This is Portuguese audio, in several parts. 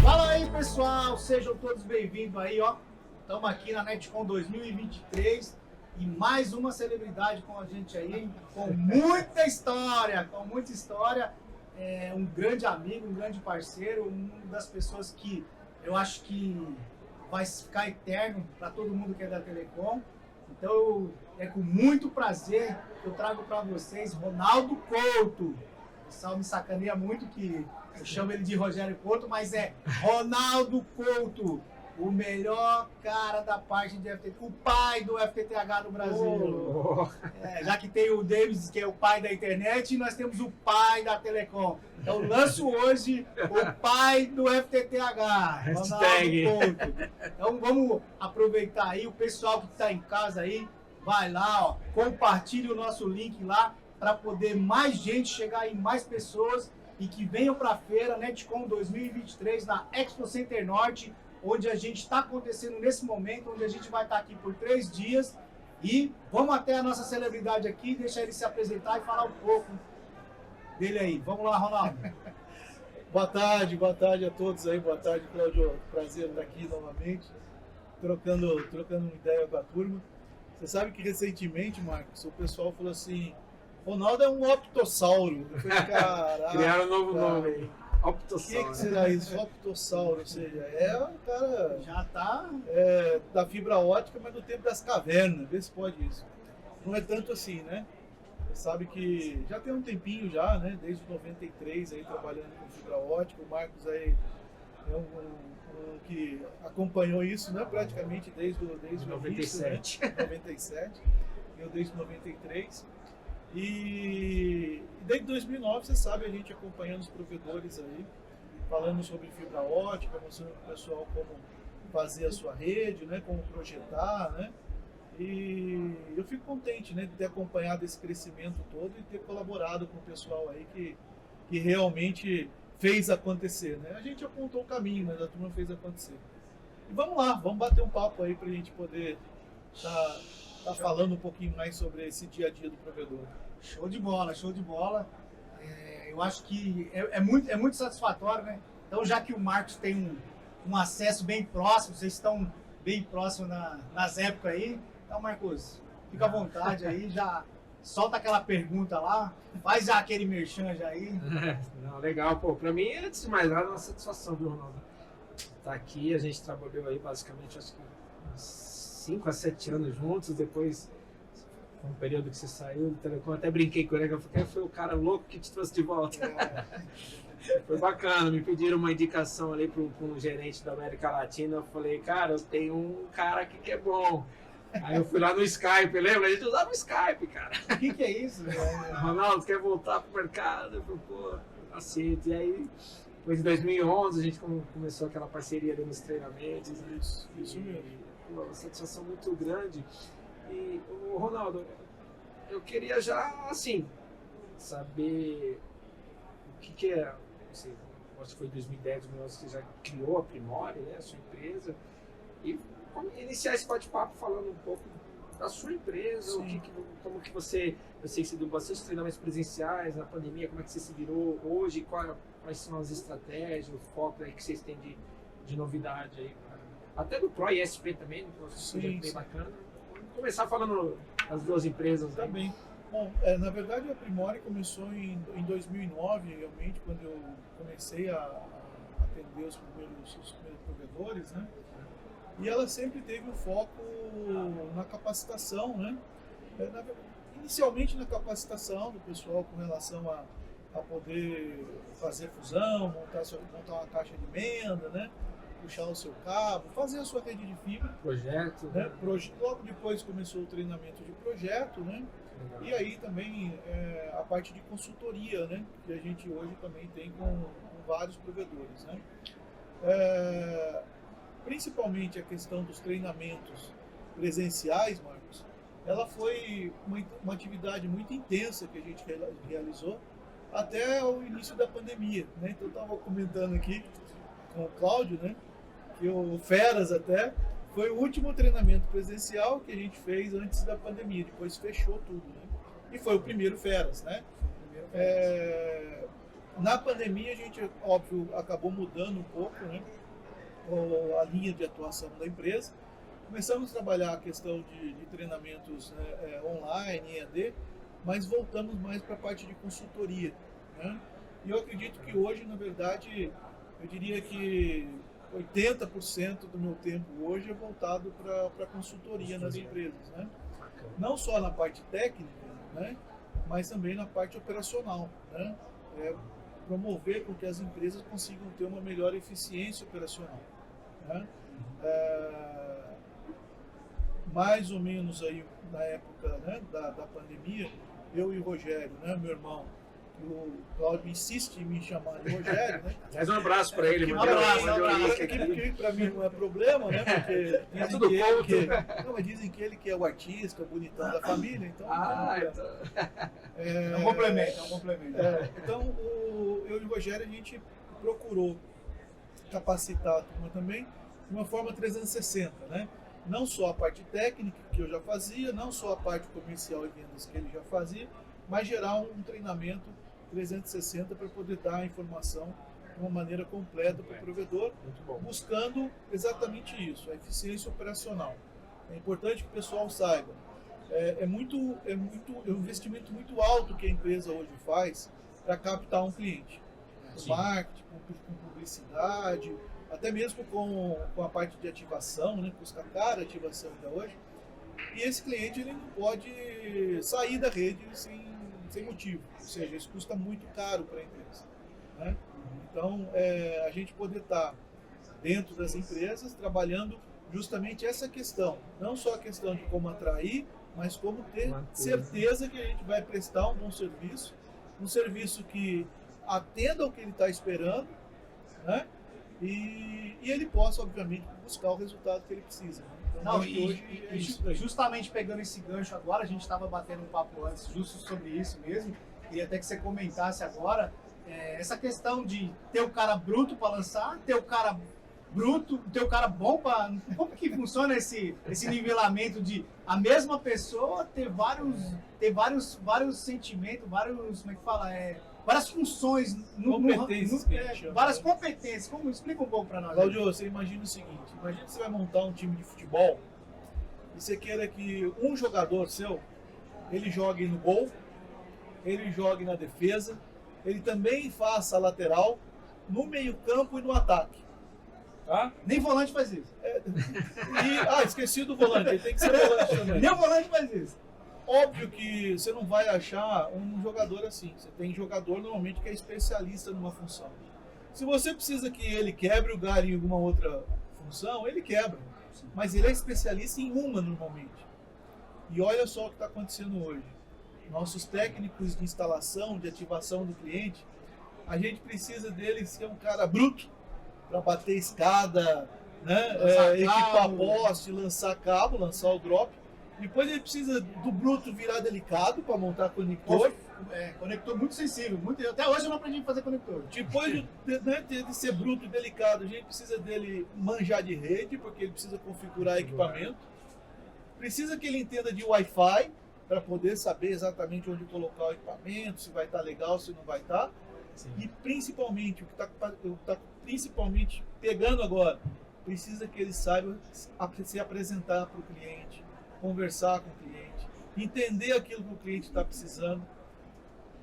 Fala aí, pessoal, sejam todos bem-vindos aí, ó. Estamos aqui na Netcon 2023 e mais uma celebridade com a gente aí, com muita história, um grande amigo, um grande parceiro, uma das pessoas que eu acho que vai ficar eterno para todo mundo que é da Telecom. Então, é com muito prazer que eu trago para vocês Ronaldo Couto. O pessoal me sacaneia muito que eu chamo ele de Rogério Couto, mas é Ronaldo Couto, o melhor cara da parte de FTTH, o pai do FTTH no Brasil. Já que tem o Davis, que é o pai da internet, e nós temos o pai da Telecom. Então, lanço hoje o pai do FTTH, Ronaldo Couto. Então, vamos aproveitar aí, o pessoal que está em casa aí, vai lá, ó, compartilhe o nosso link lá, para poder mais gente chegar em mais pessoas e que venham para a feira Netcon 2023 na Expo Center Norte, onde a gente está acontecendo nesse momento, onde a gente vai estar aqui por 3 dias. E vamos até a nossa celebridade aqui, deixar ele se apresentar e falar um pouco dele aí. Vamos lá, Ronaldo. Boa tarde a todos aí, boa tarde, Cláudio. Prazer estar aqui novamente, trocando uma ideia com a turma. Você sabe que recentemente, Marcos, o pessoal falou assim: Ronaldo é um optossauro. Eu falei, caraca. Criaram um novo nome aí. Optossauro. O que será isso? Optossauro, ou seja, é um cara Já tá da fibra ótica, mas do tempo das cavernas. Vê se pode isso. Não é tanto assim, né? Você sabe que já tem um tempinho já, né? Desde 93 aí trabalhando com fibra ótica. O Marcos aí é um que acompanhou isso, né? Praticamente desde o início, 97. Né? 97. Eu desde 93. E desde 2009, você sabe, a gente acompanhando os provedores aí, falando sobre fibra ótica, mostrando para o pessoal como fazer a sua rede, né, como projetar, né? E eu fico contente, né, de ter acompanhado esse crescimento todo e ter colaborado com o pessoal aí que realmente fez acontecer, né? A gente apontou o caminho, mas a turma fez acontecer. E vamos lá, vamos bater um papo aí para a gente poder tá falando um pouquinho mais sobre esse dia a dia do provedor. Show de bola, show de bola. Eu acho que é muito satisfatório, né? Então, já que o Marcos tem um acesso bem próximo, vocês estão bem próximos nas épocas aí, então, Marcos, fica à vontade aí, já solta aquela pergunta lá, faz já aquele merchan já aí. Não, legal, pô. Pra mim, antes de mais nada, é uma satisfação, viu, Ronaldo? Tá aqui, a gente trabalhou aí basicamente, acho que uns 5 a 7 anos juntos, depois um período que você saiu do Telecom, até brinquei com ele, eu falei, foi o cara louco que te trouxe de volta. Foi bacana, me pediram uma indicação ali para um gerente da América Latina, eu falei, cara, eu tenho um cara aqui que é bom. Aí eu fui lá no Skype, lembra? A gente usava o Skype, cara. O que é isso? Ronaldo, quer voltar pro mercado? Eu falei, pô, aceito. E aí, depois de 2011, a gente começou aquela parceria ali nos treinamentos. Isso mesmo. Pô, uma satisfação muito grande. E, Ronaldo, eu queria já, assim, saber o que é, você, acho que foi em 2010, 2011, você já criou a Primore, né, a sua empresa, e iniciar esse bate-papo falando um pouco da sua empresa, como que você, eu sei que você deu bastante treinamentos presenciais na pandemia, como é que você se virou hoje, quais são as estratégias, o foco aí que vocês têm de novidade aí, até do Pro e ESP também, que eu acho que é bem bacana. Começar falando das duas empresas. Tá bem. Bom, na verdade a Primore começou em 2009, realmente, quando eu comecei a atender os primeiros provedores, né? E ela sempre teve um foco na capacitação, né? Inicialmente na capacitação do pessoal com relação a poder fazer fusão, montar uma caixa de emenda, né? Puxar o seu cabo, fazer a sua rede de fibra. Projeto. Né? Logo depois começou o treinamento de projeto, né? Legal. E aí também a parte de consultoria, né? Que a gente hoje também tem com vários provedores, né? Principalmente a questão dos treinamentos presenciais, Marcos, ela foi uma atividade muito intensa que a gente realizou até o início da pandemia, né? Então eu estava comentando aqui com o Cláudio, né? Que o Feras até foi o último treinamento presencial que a gente fez antes da pandemia, depois fechou tudo, né? E foi o primeiro Feras, né? Na pandemia, a gente, óbvio, acabou mudando um pouco, né, a linha de atuação da empresa. Começamos a trabalhar a questão de treinamentos, né, online, EAD, mas voltamos mais para a parte de consultoria, né? E eu acredito que hoje, na verdade, eu diria que 80% do meu tempo hoje é voltado para consultoria nas empresas, né? Não só na parte técnica, né, mas também na parte operacional, né? Promover com que as empresas consigam ter uma melhor eficiência operacional, né? Mais ou menos aí na época, né, da pandemia, eu e o Rogério, né, meu irmão, o Cláudio insiste em me chamar de Rogério, né? Traz um abraço para ele, Um abraço, Que para mim não é problema, né? Porque é tudo ponto. não, mas dizem que ele que é o artista, o bonitão da família, então. É um complemento, é um complemento. Então, eu e o Rogério, a gente procurou capacitar a turma também de uma forma 360, né? Não só a parte técnica, que eu já fazia, não só a parte comercial e vendas, que ele já fazia, mas gerar um treinamento 360 para poder dar a informação de uma maneira completa para o provedor, buscando exatamente isso, a eficiência operacional. É importante que o pessoal saiba, é um investimento muito alto que a empresa hoje faz para captar um cliente. Com marketing, com publicidade, até mesmo com a parte de ativação, né, custa cara a ativação ainda hoje. E esse cliente ele não pode sair da rede sem motivo, ou seja, isso custa muito caro para a empresa, né? Então, a gente poder estar dentro das empresas trabalhando justamente essa questão, não só a questão de como atrair, mas como ter certeza que a gente vai prestar um bom serviço, um serviço que atenda ao que ele está esperando, né? E ele possa, obviamente, buscar o resultado que ele precisa, né? Então, justamente pegando esse gancho agora, a gente estava batendo um papo antes justo sobre isso mesmo, queria até que você comentasse agora, essa questão de ter o cara bruto para lançar, ter o cara bruto, ter o cara bom para... Como que funciona esse nivelamento de a mesma pessoa ter vários sentimentos, como é que fala? Várias funções, várias competências. Explica um pouco para nós. Cláudio, você imagina o seguinte: imagina que você vai montar um time de futebol e você queira que um jogador seu, ele jogue no gol, ele jogue na defesa, ele também faça a lateral, no meio-campo e no ataque. Tá? Nem volante faz isso. Esqueci do volante, ele tem que ser volante também. Nem o volante faz isso. Óbvio que você não vai achar um jogador assim. Você tem jogador normalmente que é especialista numa função. Se você precisa que ele quebre o galho em alguma outra função, ele quebra. Mas ele é especialista em uma normalmente. E olha só o que está acontecendo hoje. Nossos técnicos de instalação, de ativação do cliente, a gente precisa dele ser um cara bruto para bater escada, né? Equipar poste, lançar cabo, lançar o drop. Depois ele precisa do bruto virar delicado para montar conector. Conector muito sensível. Até hoje eu não aprendi a fazer conector. Depois de ser bruto e delicado, a gente precisa dele manjar de rede, porque ele precisa configurar equipamento. Precisa que ele entenda de Wi-Fi, para poder saber exatamente onde colocar o equipamento, se vai estar legal, se não vai estar. Sim. E principalmente, o que está principalmente pegando agora, precisa que ele saiba se apresentar para o cliente, conversar com o cliente, entender aquilo que o cliente está precisando.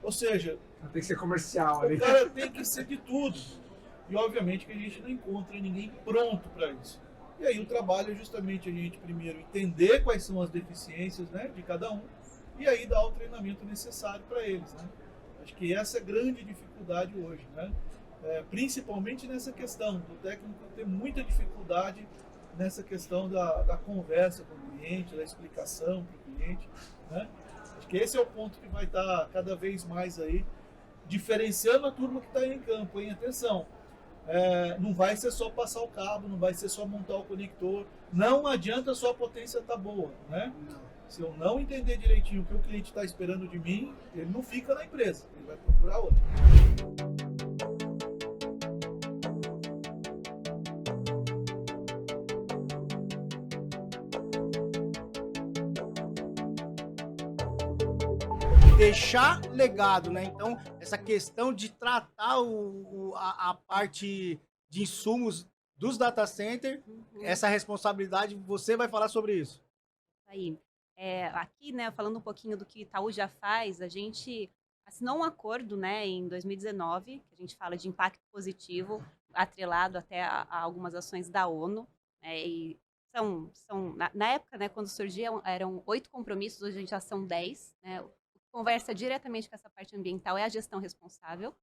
Ou seja, tem que ser comercial. O cara tem que ser de tudo. E obviamente que a gente não encontra ninguém pronto para isso. E aí o trabalho é justamente a gente primeiro entender quais são as deficiências, né, de cada um, e aí dar o treinamento necessário para eles, né? Acho que essa é a grande dificuldade hoje, né? Principalmente nessa questão do técnico ter muita dificuldade nessa questão da conversa com o cliente, da explicação para o cliente, né? Acho que esse é o ponto que vai estar cada vez mais aí diferenciando a turma que está em campo, hein? Atenção, não vai ser só passar o cabo, não vai ser só montar o conector, não adianta só a potência estar boa, né? Se eu não entender direitinho o que o cliente está esperando de mim, ele não fica na empresa, ele vai procurar outra. deixar legado, né? Então, essa questão de tratar a parte de insumos dos data centers, essa responsabilidade, você vai falar sobre isso. Aí, aqui, né, falando um pouquinho do que o Itaú já faz, a gente assinou um acordo, né, em 2019, que a gente fala de impacto positivo, atrelado até a algumas ações da ONU, né, e na época, né, quando surgiam, eram 8 compromissos, hoje já são 10, né, o que conversa diretamente com essa parte ambiental é a gestão responsável,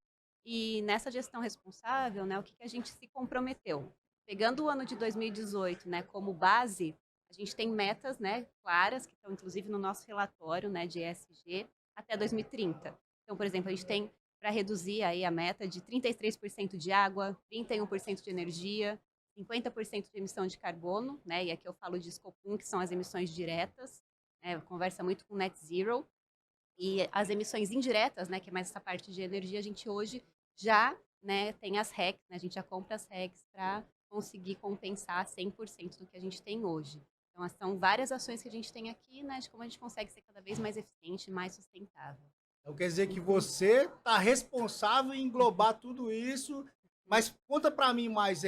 e nessa gestão responsável, né, o que a gente se comprometeu? Pegando o ano de 2018, né, como base, a gente tem metas, né, claras, que estão inclusive no nosso relatório, né, de ESG, até 2030. Então, por exemplo, a gente tem para reduzir aí a meta de 33% de água, 31% de energia, 50% de emissão de carbono, né, e aqui eu falo de Scope 1, que são as emissões diretas, né, conversa muito com Net Zero, e as emissões indiretas, né, que é mais essa parte de energia, a gente hoje já, né, tem as RECs, né, a gente já compra as RECs para conseguir compensar 100% do que a gente tem hoje. Então, são várias ações que a gente tem aqui, né, de como a gente consegue ser cada vez mais eficiente, mais sustentável. Então quer dizer que você está responsável em englobar tudo isso, mas conta para mim mais,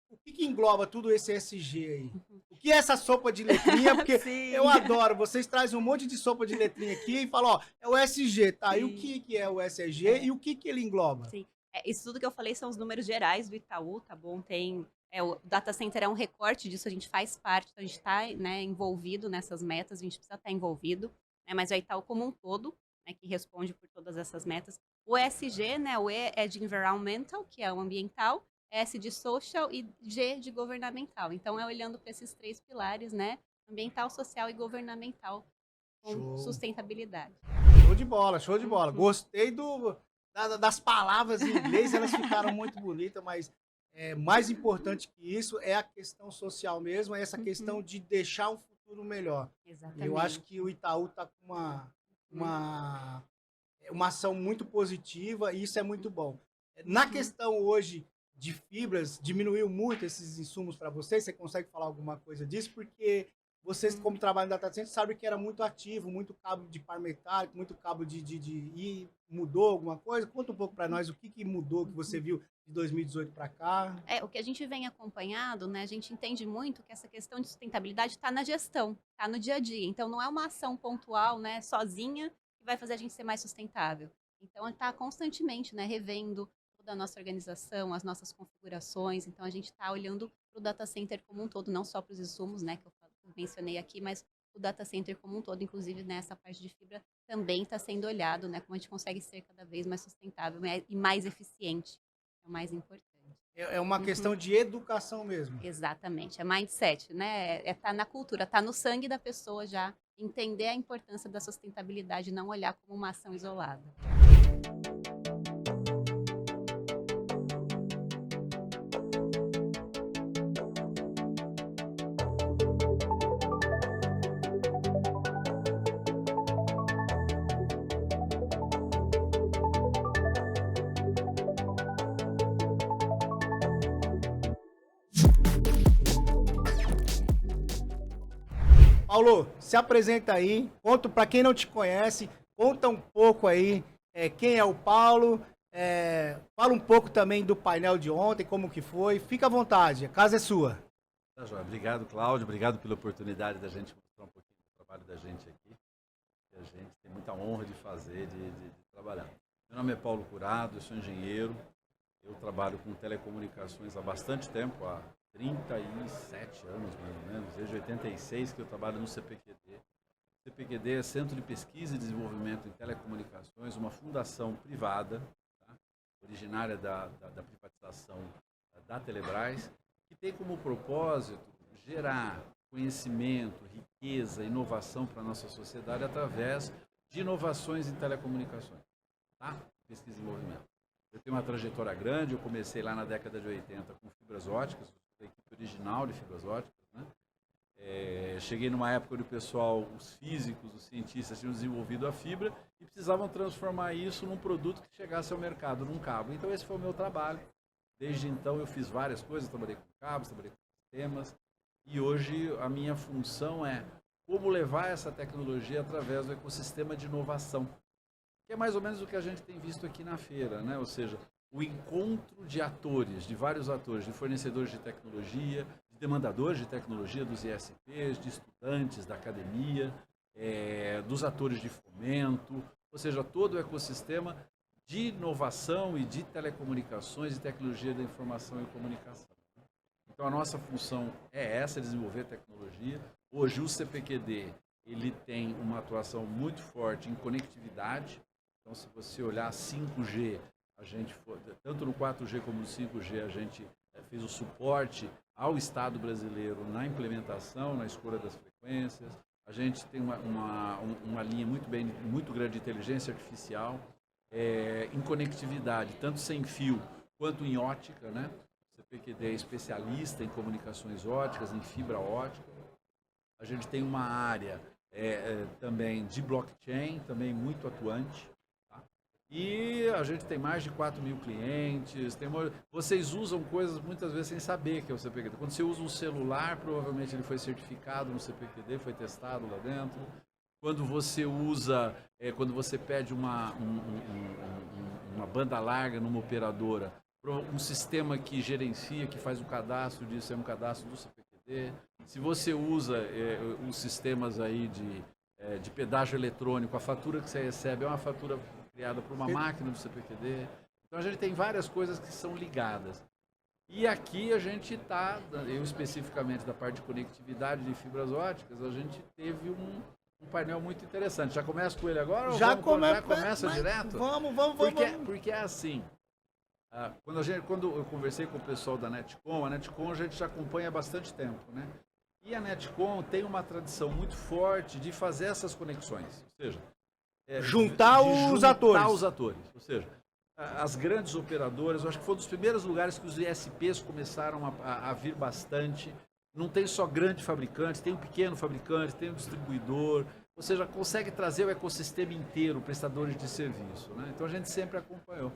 o que engloba tudo esse ESG aí? O que é essa sopa de letrinha? Porque eu adoro, vocês trazem um monte de sopa de letrinha aqui e falam, ó, é o ESG, tá? Sim. E o que é o ESG e o que ele engloba? Sim, isso tudo que eu falei são os números gerais do Itaú, tá bom? O data center é um recorte disso, a gente faz parte, então a gente está, né, envolvido nessas metas, a gente precisa estar envolvido, né, mas o Itaú como um todo, né, que responde por todas essas metas. O ESG, né, o E é de environmental, que é o ambiental, S de social e G de governamental. Então, é olhando para esses 3 pilares, né, ambiental, social e governamental, com sustentabilidade. Show de bola, show de bola. Gostei das palavras em inglês, elas ficaram muito bonitas, mas mais importante que isso é a questão social mesmo, é essa questão de deixar um futuro melhor. Exatamente. Eu acho que o Itaú está com uma ação muito positiva e isso é muito bom. Na questão hoje de fibras, diminuiu muito esses insumos para vocês? Você consegue falar alguma coisa disso? Porque vocês, como trabalham em data center, sabem que era muito ativo, muito cabo de par metálico, muito cabo e mudou alguma coisa? Conta um pouco para nós o que mudou, que você viu de 2018 para cá. O que a gente vem acompanhado, né, a gente entende muito que essa questão de sustentabilidade está na gestão, está no dia a dia. Então, não é uma ação pontual, né, sozinha, que vai fazer a gente ser mais sustentável. Então, está constantemente, né, revendo toda a nossa organização, as nossas configurações. Então, a gente está olhando para o data center como um todo, não só para os insumos, né, que eu mencionei aqui, mas o data center como um todo, inclusive nessa parte de fibra, também está sendo olhado, né, como a gente consegue ser cada vez mais sustentável e mais eficiente. É o mais importante. É uma questão de educação mesmo. Exatamente, é mindset, né? Tá na cultura, tá no sangue da pessoa já entender a importância da sustentabilidade, não olhar como uma ação isolada. Paulo, se apresenta aí, conta para quem não te conhece, conta um pouco aí quem é o Paulo, fala um pouco também do painel de ontem, como que foi, fica à vontade, a casa é sua. Tá, João. Obrigado, Cláudio, obrigado pela oportunidade da gente mostrar um pouquinho do trabalho da gente aqui, que a gente tem muita honra de fazer, de trabalhar. Meu nome é Paulo Curado, eu sou engenheiro, eu trabalho com telecomunicações há bastante tempo, há 37 anos, mais ou menos, desde 86 que eu trabalho no CPQD. O CPQD é Centro de Pesquisa e Desenvolvimento em Telecomunicações, uma fundação privada, tá? Originária da privatização da Telebrás, que tem como propósito gerar conhecimento, riqueza, inovação para a nossa sociedade através de inovações em telecomunicações, tá? Pesquisa e desenvolvimento. Eu tenho uma trajetória grande, eu comecei lá na década de 80 com fibras óticas, a equipe original de fibras óticas, né? Cheguei numa época onde o pessoal, os físicos, os cientistas tinham desenvolvido a fibra e precisavam transformar isso num produto que chegasse ao mercado, num cabo. Então esse foi o meu trabalho. Desde então eu fiz várias coisas, trabalhei com cabos, trabalhei com sistemas e hoje a minha função é como levar essa tecnologia através do ecossistema de inovação. que é mais ou menos o que a gente tem visto aqui na feira, né? Ou seja, o encontro de atores, de vários atores, de fornecedores de tecnologia, de demandadores de tecnologia dos ISPs, de estudantes da academia, dos atores de fomento, ou seja, todo o ecossistema de inovação e de telecomunicações e tecnologia da informação e comunicação. Então a nossa função é essa, desenvolver tecnologia. Hoje o CPQD ele tem uma atuação muito forte em conectividade. Então se você olhar 5G, a gente tanto no 4G como no 5G a gente fez o suporte ao Estado brasileiro na implementação, na escolha das frequências. A gente tem uma linha muito grande de inteligência artificial em conectividade, tanto sem fio quanto em ótica, né? O CPQD é especialista em comunicações óticas, em fibra ótica. A gente tem uma área também de blockchain, também muito atuante. Tá? E a gente tem mais de 4.000 clientes. Vocês usam coisas muitas vezes sem saber que é o CPQD. Quando você usa um celular, provavelmente ele foi certificado no CPQD, foi testado lá dentro. Quando você usa, quando você pede uma banda larga numa operadora, um sistema que gerencia, que faz o cadastro disso, é um cadastro do CPQD. Se você usa os sistemas aí de pedágio eletrônico, a fatura que você recebe é uma fatura criada por uma máquina do CPQD. Então a gente tem várias coisas que são ligadas. E aqui a gente está, eu especificamente da parte de conectividade de fibras óticas, a gente teve um painel muito interessante. Já começa com ele agora? Já começa mas direto? Vamos. Porque é assim. Quando eu conversei com o pessoal da Netcom, a Netcom a gente já acompanha há bastante tempo, né? E a Netcom tem uma tradição muito forte de fazer essas conexões, ou seja, juntar os atores. Ou seja, as grandes operadoras, eu acho que foi um dos primeiros lugares que os ISPs começaram a vir bastante. Não tem só grande fabricante, tem um pequeno fabricante, tem um distribuidor, ou seja, consegue trazer o ecossistema inteiro, prestadores de serviço, né? Então a gente sempre acompanhou.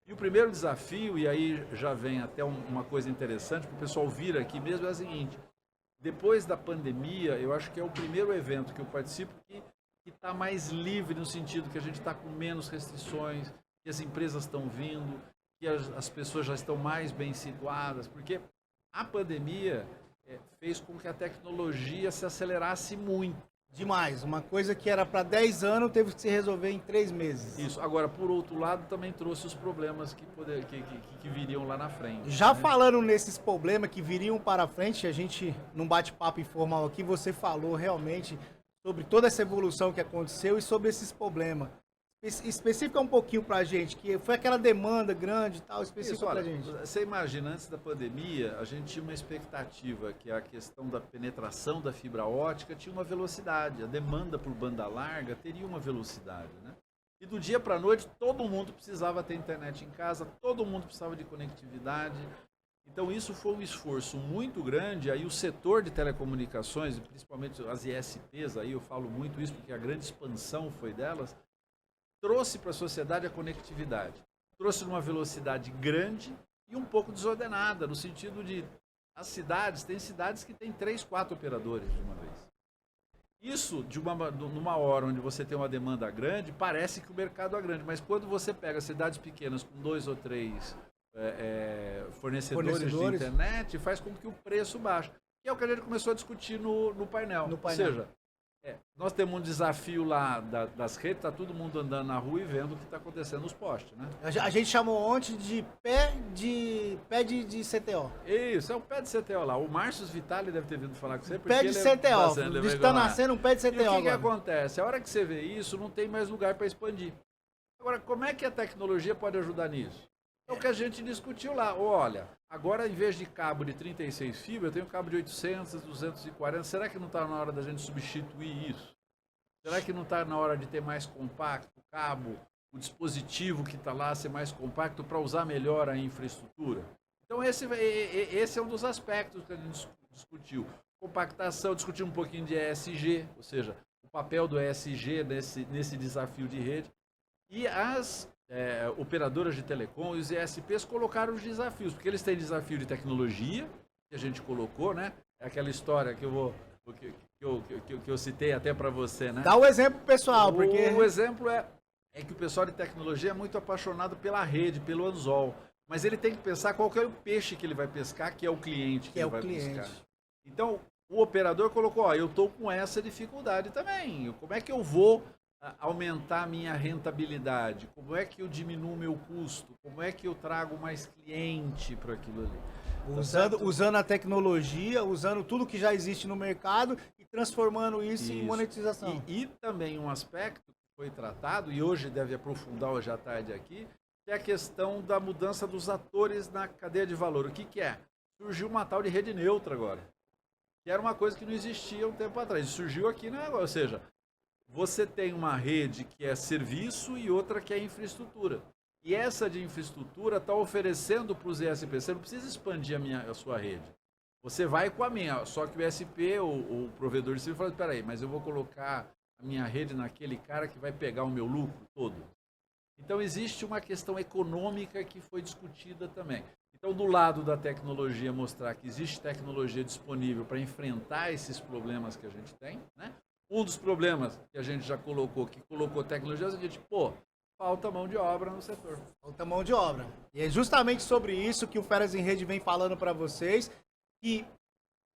E o primeiro desafio, e aí já vem até uma coisa interessante para o pessoal vir aqui mesmo, é o seguinte: depois da pandemia, eu acho que é o primeiro evento que eu participo que está mais livre, no sentido que a gente está com menos restrições, que as empresas estão vindo, que as pessoas já estão mais bem situadas, porque a pandemia fez com que a tecnologia se acelerasse muito. Demais. Uma coisa que era para 10 anos teve que se resolver em 3 meses. Isso. Agora, por outro lado, também trouxe os problemas que viriam lá na frente. Já né? falando nesses problemas que viriam para frente, a gente, num bate-papo informal aqui, você falou realmente sobre toda essa evolução que aconteceu e sobre esses problemas. Especifica um pouquinho pra gente, que foi aquela demanda grande e tal, específica pra gente. Você imagina, antes da pandemia, a gente tinha uma expectativa que a questão da penetração da fibra ótica tinha uma velocidade, a demanda por banda larga teria uma velocidade, né? E do dia para a noite, todo mundo precisava ter internet em casa, todo mundo precisava de conectividade. Então isso foi um esforço muito grande, aí o setor de telecomunicações, principalmente as ISPs, aí eu falo muito isso porque a grande expansão foi delas, trouxe para a sociedade a conectividade. Trouxe numa velocidade grande e um pouco desordenada, no sentido de tem cidades que têm 3, 4 operadores de uma vez. Isso, numa hora onde você tem uma demanda grande, parece que o mercado é grande, mas quando você pega cidades pequenas com 2 ou 3 fornecedores de internet, faz com que o preço baixe. Que é o que a gente começou a discutir no painel. Ou seja, nós temos um desafio lá das redes, está todo mundo andando na rua e vendo o que está acontecendo nos postes, né? A gente chamou ontem de pé de CTO. Isso, é o pé de CTO lá. O Márcio Vitali deve ter vindo falar com você. Pé de CTO. Está nascendo um pé de CTO. E o que acontece? A hora que você vê isso, não tem mais lugar para expandir. Agora, como é que a tecnologia pode ajudar nisso? É o que a gente discutiu lá. Olha, agora em vez de cabo de 36 fibras, eu tenho cabo de 800, 240. Será que não está na hora da gente substituir isso? Será que não está na hora de ter mais compacto o cabo, o dispositivo que está lá ser mais compacto para usar melhor a infraestrutura? Então esse é um dos aspectos que a gente discutiu. Compactação, discutir um pouquinho de ESG, ou seja, o papel do ESG nesse desafio de rede. E as operadoras de telecom e os ISPs colocaram os desafios, porque eles têm desafio de tecnologia, que a gente colocou, né? É aquela história que eu citei até para você, né? Dá o exemplo pessoal, porque... O exemplo é é que o pessoal de tecnologia é muito apaixonado pela rede, pelo anzol. Mas ele tem que pensar qual que é o peixe que ele vai pescar, que é o cliente que ele vai buscar. Então, o operador colocou, ó, eu estou com essa dificuldade também. Como é que eu vou aumentar a minha rentabilidade? Como é que eu diminuo o meu custo? Como é que eu trago mais cliente para aquilo ali? Usando a tecnologia, usando tudo que já existe no mercado e transformando isso em monetização. E também um aspecto que foi tratado, e hoje deve aprofundar hoje à tarde aqui, que é a questão da mudança dos atores na cadeia de valor. O que é? Surgiu uma tal de rede neutra agora, que era uma coisa que não existia um tempo atrás. Surgiu aqui, né? Ou seja, você tem uma rede que é serviço e outra que é infraestrutura. E essa de infraestrutura está oferecendo para os ESP. Você não precisa expandir a sua rede. Você vai com a minha, só que o ESP, o provedor de serviço, fala, espera aí, mas eu vou colocar a minha rede naquele cara que vai pegar o meu lucro todo. Então existe uma questão econômica que foi discutida também. Então, do lado da tecnologia, mostrar que existe tecnologia disponível para enfrentar esses problemas que a gente tem, né? Um dos problemas que a gente já colocou, que colocou tecnologia, é o seguinte, falta mão de obra no setor. Falta mão de obra. E é justamente sobre isso que o Feras em Rede vem falando para vocês, que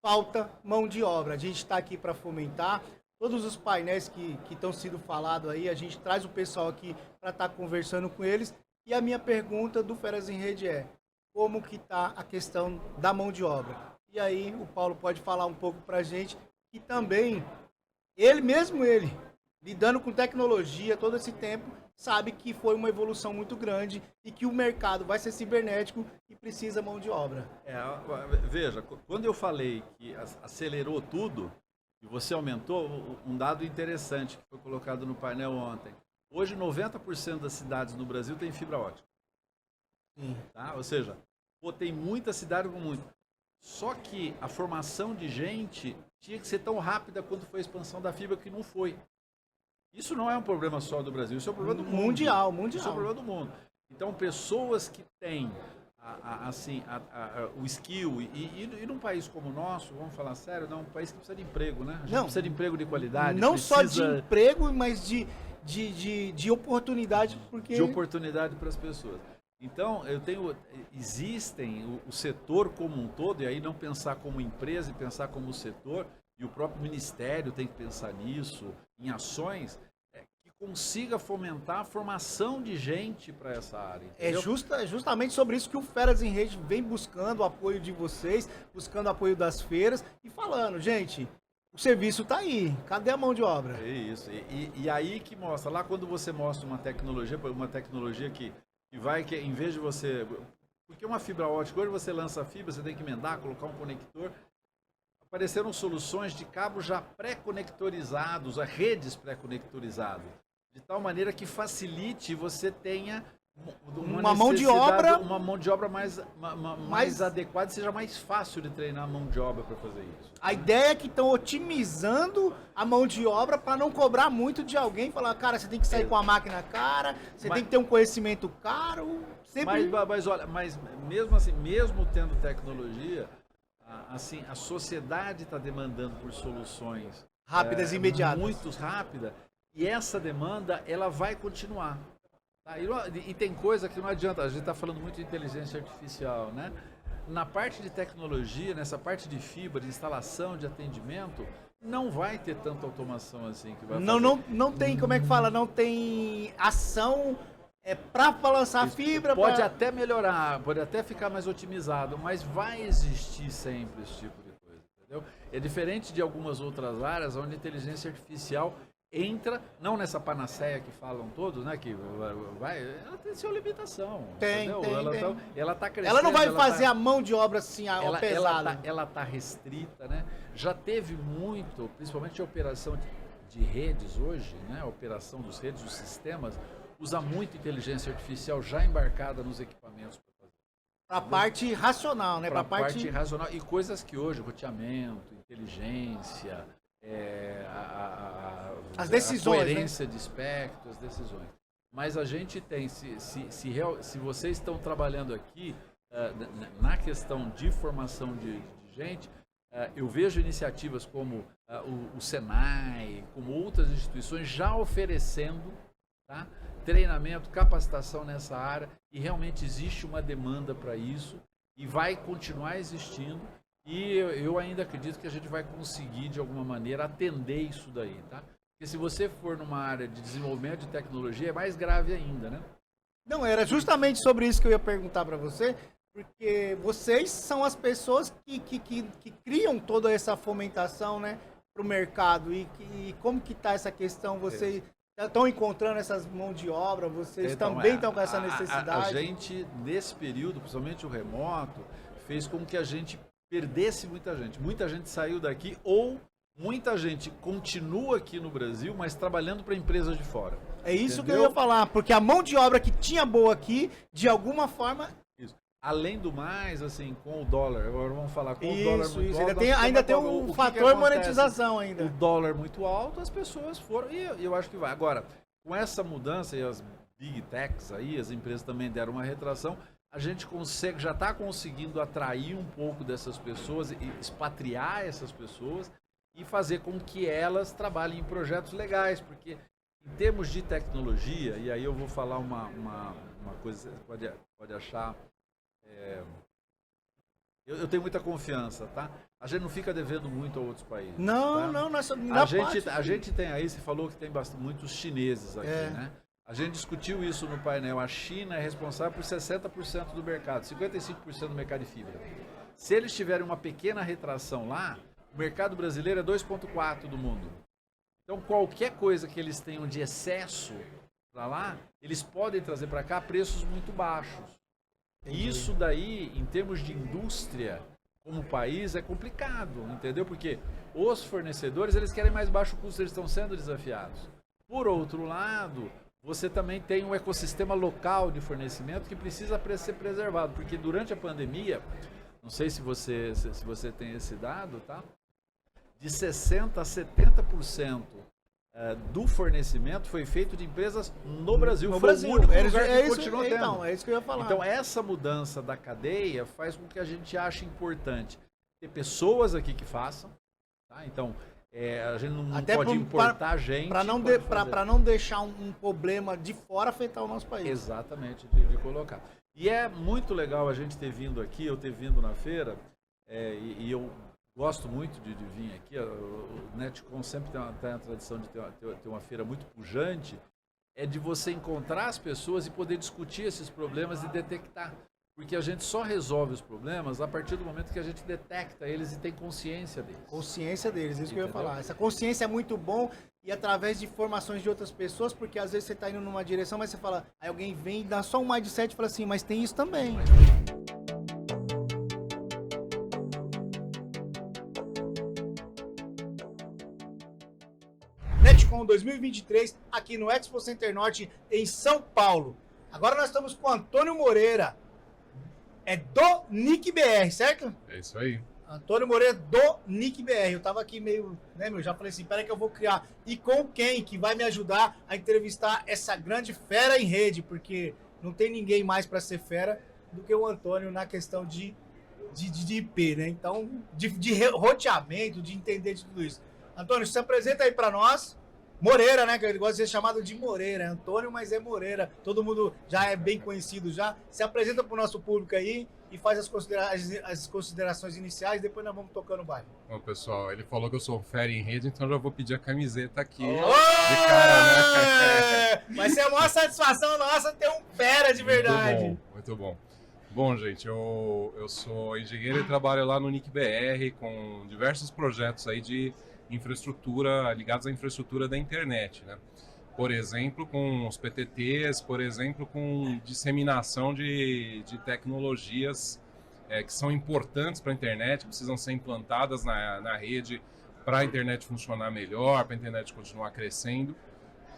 falta mão de obra. A gente está aqui para fomentar. Todos os painéis que estão sendo falados aí, a gente traz o pessoal aqui para estar conversando com eles. E a minha pergunta do Feras em Rede é, como que está a questão da mão de obra? E aí o Paulo pode falar um pouco para a gente, que também, ele, lidando com tecnologia todo esse tempo, sabe que foi uma evolução muito grande e que o mercado vai ser cibernético e precisa mão de obra. Veja, quando eu falei que acelerou tudo, e você aumentou, um dado interessante que foi colocado no painel ontem. Hoje, 90% das cidades no Brasil têm fibra ótica. Sim. Tá? Ou seja, tem muita cidade com muito. Só que a formação de gente tinha que ser tão rápida quanto foi a expansão da fibra, que não foi. Isso não é um problema só do Brasil, isso é um problema do mundo. Mundial. Isso é um problema do mundo. Então, pessoas que têm o skill, e num país como o nosso, vamos falar sério, não, um país que precisa de emprego, né? A gente precisa de emprego de qualidade. Não só de emprego, mas de oportunidade, porque... De oportunidade para as pessoas. Então, existem o setor como um todo, e aí não pensar como empresa e pensar como setor, e o próprio Ministério tem que pensar nisso, em ações que consiga fomentar a formação de gente para essa área. É justamente sobre isso que o Feras em Rede vem buscando o apoio de vocês, buscando o apoio das feiras e falando, gente, o serviço está aí, cadê a mão de obra? É isso, e aí que mostra, lá quando você mostra uma tecnologia que em vez de você... Porque uma fibra ótica, hoje você lança a fibra, você tem que emendar, colocar um conector. Apareceram soluções de cabos já pré-conectorizados, redes pré-conectorizadas, de tal maneira que facilite você tenha uma mão de obra, mais adequada, seja mais fácil de treinar a mão de obra para fazer isso. A ideia é que estão otimizando a mão de obra para não cobrar muito de alguém, falar, cara, você tem que sair com a máquina cara, você tem que ter um conhecimento caro, sempre... Mas mesmo assim, mesmo tendo tecnologia, assim, a sociedade está demandando por soluções rápidas e imediatas. Muito rápida, e essa demanda ela vai continuar. Tá? E tem coisa que não adianta, a gente está falando muito de inteligência artificial, né? Na parte de tecnologia, nessa parte de fibra, de instalação, de atendimento, não vai ter tanta automação assim que vai fazer. Não tem, como é que fala? Não tem ação para lançar fibra. Pode até melhorar, pode até ficar mais otimizado, mas vai existir sempre esse tipo de coisa, entendeu? É diferente de algumas outras áreas onde a inteligência artificial entra, não nessa panaceia que falam todos, né? Que ela tem sua limitação. Tem. Ela está crescendo. Ela não vai fazer a mão de obra assim, pesada. Ela está restrita, né? Já teve muito, principalmente a operação de redes hoje, né? A operação dos redes, dos sistemas, usa muito inteligência artificial já embarcada nos equipamentos. Para a parte racional, né? Para a parte racional. E coisas que hoje, roteamento, inteligência, as decisões, a coerência, né? De espectro, as decisões. Mas a gente tem, se vocês estão trabalhando aqui na questão de formação de gente, eu vejo iniciativas como o Senai, como outras instituições já oferecendo tá? Treinamento, capacitação nessa área, e realmente existe uma demanda para isso e vai continuar existindo, e eu ainda acredito que a gente vai conseguir de alguma maneira atender isso daí, tá? Porque se você for numa área de desenvolvimento de tecnologia é mais grave ainda, né? Não, era justamente sobre isso que eu ia perguntar para você, porque vocês são as pessoas que criam toda essa fomentação, né, para o mercado. E como que está essa questão? Vocês estão encontrando essas mãos de obra? Vocês também estão com essa necessidade? A gente, nesse período, principalmente o remoto, fez com que a gente perdesse muita gente. Muita gente saiu daqui, ou muita gente continua aqui no Brasil, mas trabalhando para empresas de fora. É isso entendeu? que eu ia falar, porque a mão de obra que tinha boa aqui, de alguma forma... Isso. Além do mais, assim, com o dólar, agora vamos falar com o dólar muito isso. alto. Ainda tem o um que fator que monetização ainda. O dólar muito alto, as pessoas foram, e eu acho que vai. Agora, com essa mudança, e as big techs aí, as empresas também deram uma retração, a gente consegue, já está conseguindo atrair um pouco dessas pessoas, e expatriar essas pessoas, e fazer com que elas trabalhem em projetos legais, porque em termos de tecnologia, e aí eu vou falar uma coisa que você pode achar... Eu tenho muita confiança, tá? A gente não fica devendo muito a outros países. Não, tá? não, nós A gente tem aí, você falou que tem muitos chineses aqui, né? A gente discutiu isso no painel. A China é responsável por 60% do mercado, 55% do mercado de fibra. Se eles tiverem uma pequena retração lá, o mercado brasileiro é 2,4% do mundo. Então, qualquer coisa que eles tenham de excesso para lá, eles podem trazer para cá preços muito baixos. E isso daí, em termos de indústria, como país, é complicado, entendeu? Porque os fornecedores, eles querem mais baixo custo, eles estão sendo desafiados. Por outro lado, você também tem um ecossistema local de fornecimento que precisa ser preservado, porque durante a pandemia, não sei se você tem esse dado, tá? De 60% a 70% do fornecimento foi feito de empresas no Brasil. No foi Brasil. O único lugar É que isso, continuou tendo. então, é isso que eu ia falar. Então, essa mudança da cadeia faz com que a gente ache importante ter pessoas aqui que façam. Tá? Então, a gente não Até pode importar gente. Para não deixar um problema de fora afetar o nosso país. Exatamente, de colocar. E é muito legal a gente ter vindo aqui, eu ter vindo na feira, e eu gosto muito de vir aqui. O Netcom sempre tem a tradição de ter uma feira muito pujante, é de você encontrar as pessoas e poder discutir esses problemas e detectar. Porque a gente só resolve os problemas a partir do momento que a gente detecta eles e tem consciência deles. Consciência deles, isso que eu ia Entendeu? falar. Essa consciência é muito bom, e através de informações de outras pessoas, porque às vezes você está indo numa direção, mas você fala, aí alguém vem e dá só um mindset e fala assim, mas tem isso também. Netcom 2023, aqui no Expo Center Norte, em São Paulo. Agora nós estamos com o Antônio Moreira, é do Nick BR, certo? É isso aí. Antônio Moreira do Nick BR. Eu tava aqui meio, né, já falei assim, peraí que eu vou criar. E com quem que vai me ajudar a entrevistar essa grande fera em rede, porque não tem ninguém mais para ser fera do que o Antônio na questão de IP, né? Então, de roteamento, de entender de tudo isso. Antônio, se apresenta aí para nós. Moreira, né? Que ele gosta de ser chamado de Moreira. É Antônio, mas é Moreira. Todo mundo já é bem conhecido já. Se apresenta para o nosso público aí e faz as considerações iniciais. Depois nós vamos tocando o bairro. Bom, pessoal, ele falou que eu sou fera em rede, então já vou pedir a camiseta aqui. Oh! De cara, né? Vai ser a maior satisfação nossa ter um fera de verdade. Muito bom. Bom, gente, eu sou engenheiro e trabalho lá no Nick BR com diversos projetos aí de infraestrutura, ligados à infraestrutura da internet, né? Por exemplo, com os PTTs, por exemplo, com disseminação de tecnologias que são importantes para a internet, precisam ser implantadas na rede para a internet funcionar melhor, para a internet continuar crescendo.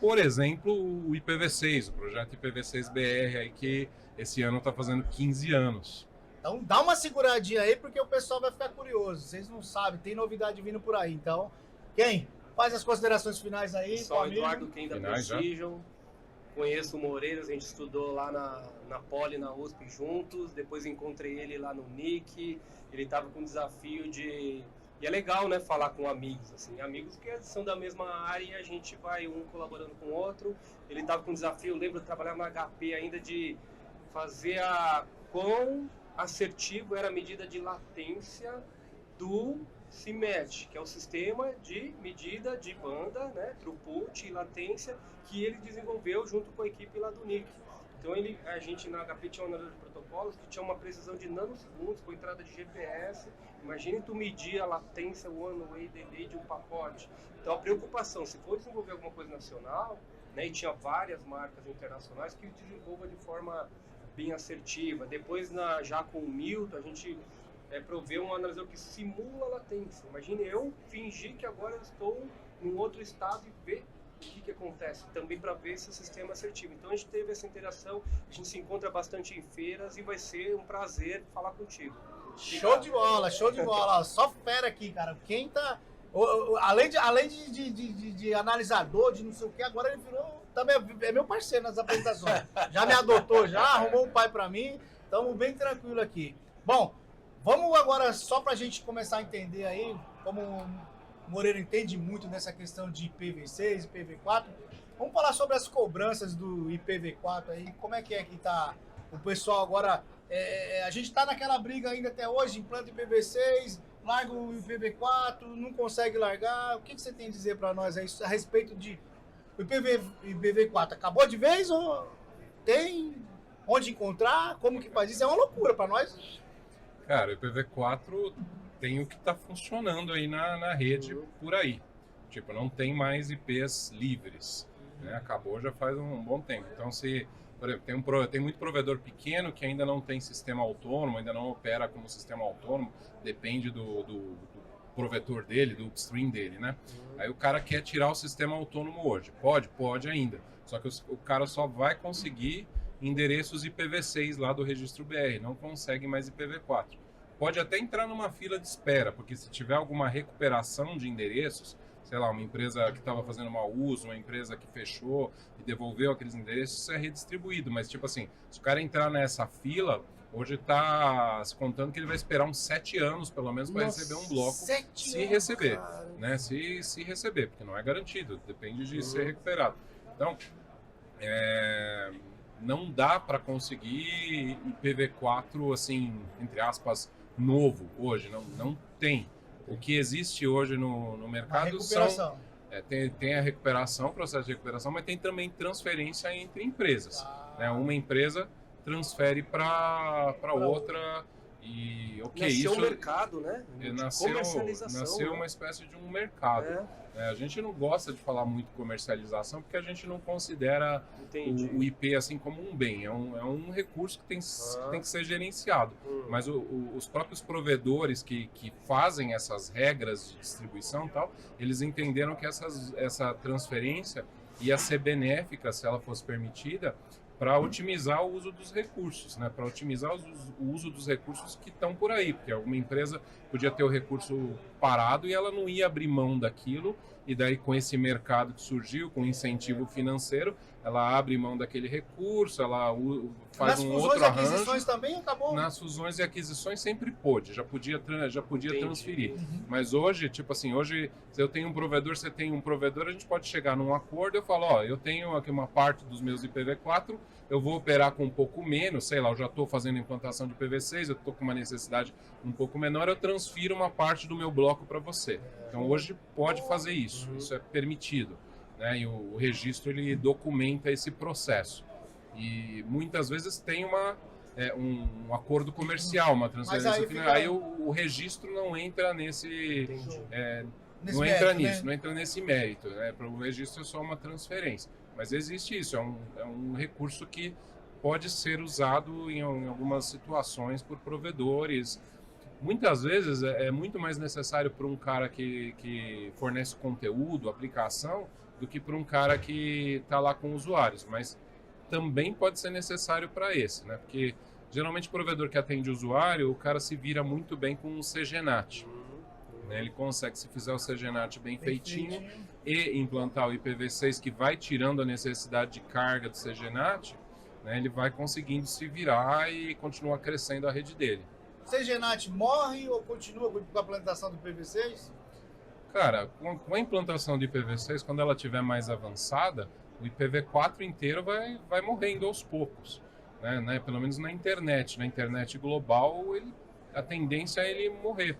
Por exemplo, o IPv6, o projeto IPv6 BR, aí, que esse ano está fazendo 15 anos. Então dá uma seguradinha aí, porque o pessoal vai ficar curioso. Vocês não sabem, tem novidade vindo por aí. Então, quem? Faz as considerações finais aí. Sou Eduardo Ken da Precision. Conheço o Moreira, a gente estudou lá na Poli, na USP juntos. Depois encontrei ele lá no NIC. Ele estava com o desafio de E é legal, né, falar com amigos, assim, amigos que são da mesma área e a gente vai um colaborando com o outro. Ele estava com um desafio, eu lembro de trabalhar na HP ainda, de fazer quão assertivo era a medida de latência do CIMET, que é o sistema de medida de banda, né, throughput e latência, que ele desenvolveu junto com a equipe lá do NIC. Então a gente na HP tinha um analisador de protocolos que tinha uma precisão de nanosegundos com entrada de GPS. Imagine tu medir a latência one way delay de um pacote. Então a preocupação, se for desenvolver alguma coisa nacional, né, e tinha várias marcas internacionais, que desenvolva de forma bem assertiva. Depois já com o Milton a gente proveu um analisador que simula a latência. Imagine eu fingir que agora eu estou em outro estado e ver o que acontece, também para ver se o sistema é assertivo. Então a gente teve essa interação, a gente se encontra bastante em feiras e vai ser um prazer falar contigo. Show de bola, show de bola. Só fera aqui, cara. Quem tá... Além de analisador, de não sei o que, agora ele virou... Também é meu parceiro nas apresentações. Já me adotou, já arrumou um pai para mim. Estamos bem tranquilo aqui. Bom, vamos agora, só para a gente começar a entender aí, como o Moreira entende muito nessa questão de IPv6 e IPv4, vamos falar sobre as cobranças do IPv4 aí. Como é que tá o pessoal agora? A gente está naquela briga ainda até hoje, implanta IPv6, larga o IPv4, não consegue largar. O que você tem a dizer para nós aí a respeito de o IPv4? Acabou de vez ou tem onde encontrar? Como que faz isso? É uma loucura para nós. Cara, o IPv4 tem o que está funcionando aí na rede por aí. Tipo, não tem mais IPs livres, né? Acabou já faz um bom tempo. Então, se, por exemplo, tem muito provedor pequeno que ainda não tem sistema autônomo, ainda não opera como sistema autônomo, depende do provedor dele, do upstream dele, né? Aí o cara quer tirar o sistema autônomo hoje. Pode ainda. Só que o cara só vai conseguir endereços IPv6 lá do registro BR, não consegue mais IPv4. Pode até entrar numa fila de espera, porque se tiver alguma recuperação de endereços, sei lá, uma empresa que estava fazendo mau uso, uma empresa que fechou e devolveu aqueles endereços, isso é redistribuído. Mas, tipo assim, se o cara entrar nessa fila, hoje está se contando que ele vai esperar uns 7 anos, pelo menos, para receber um bloco, se receber, né? Se receber, porque não é garantido, depende de ser recuperado. Então, não dá para conseguir IPv4, assim, entre aspas, novo hoje, não tem. O que existe hoje no mercado são... tem a recuperação, o processo de recuperação, mas tem também transferência entre empresas. Né? Uma empresa transfere para outra e nasceu um mercado, né? Nasceu uma espécie de um mercado. A gente não gosta de falar muito comercialização porque a gente não considera o IP assim como um bem, é um recurso que tem que ser gerenciado. Mas os próprios provedores que fazem essas regras de distribuição e tal, eles entenderam que essa transferência ia ser benéfica se ela fosse permitida, para otimizar o uso dos recursos, né? Para otimizar o uso dos recursos que estão por aí, porque alguma empresa podia ter o recurso parado e ela não ia abrir mão daquilo, e daí com esse mercado que surgiu, com incentivo financeiro, ela abre mão daquele recurso, ela faz um outro arranjo. Nas fusões e aquisições também acabou? Nas fusões e aquisições sempre pôde, já podia transferir. Mas hoje, tipo assim, hoje se eu tenho um provedor, você tem um provedor, a gente pode chegar num acordo, eu falo, ó, eu tenho aqui uma parte dos meus IPv4, eu vou operar com um pouco menos, sei lá, eu já estou fazendo implantação de IPv6, eu estou com uma necessidade um pouco menor, eu transfiro uma parte do meu bloco para você. Então hoje pode fazer isso, isso é permitido, né? E o registro ele documenta esse processo. E muitas vezes tem um acordo comercial, uma transferência final. Aí o registro não entra não entra nesse mérito, né? Para o registro é só uma transferência. Mas existe isso, é um recurso que pode ser usado em algumas situações por provedores. Muitas vezes é muito mais necessário para um cara que fornece conteúdo, aplicação, do que para um cara que está lá com usuários. Mas também pode ser necessário para esse, né? Porque geralmente o provedor que atende o usuário, o cara se vira muito bem com um CGNAT. Né? Ele consegue, se fizer o CGNAT bem feitinho e implantar o IPv6, que vai tirando a necessidade de carga do CGNAT, né? Ele vai conseguindo se virar e continuar crescendo a rede dele. Segenat morre ou continua com a plantação do IPv6? Cara, com a implantação de IPv6, quando ela estiver mais avançada, o IPv4 inteiro vai morrendo aos poucos, né? Pelo menos na internet global, a tendência é ele morrer.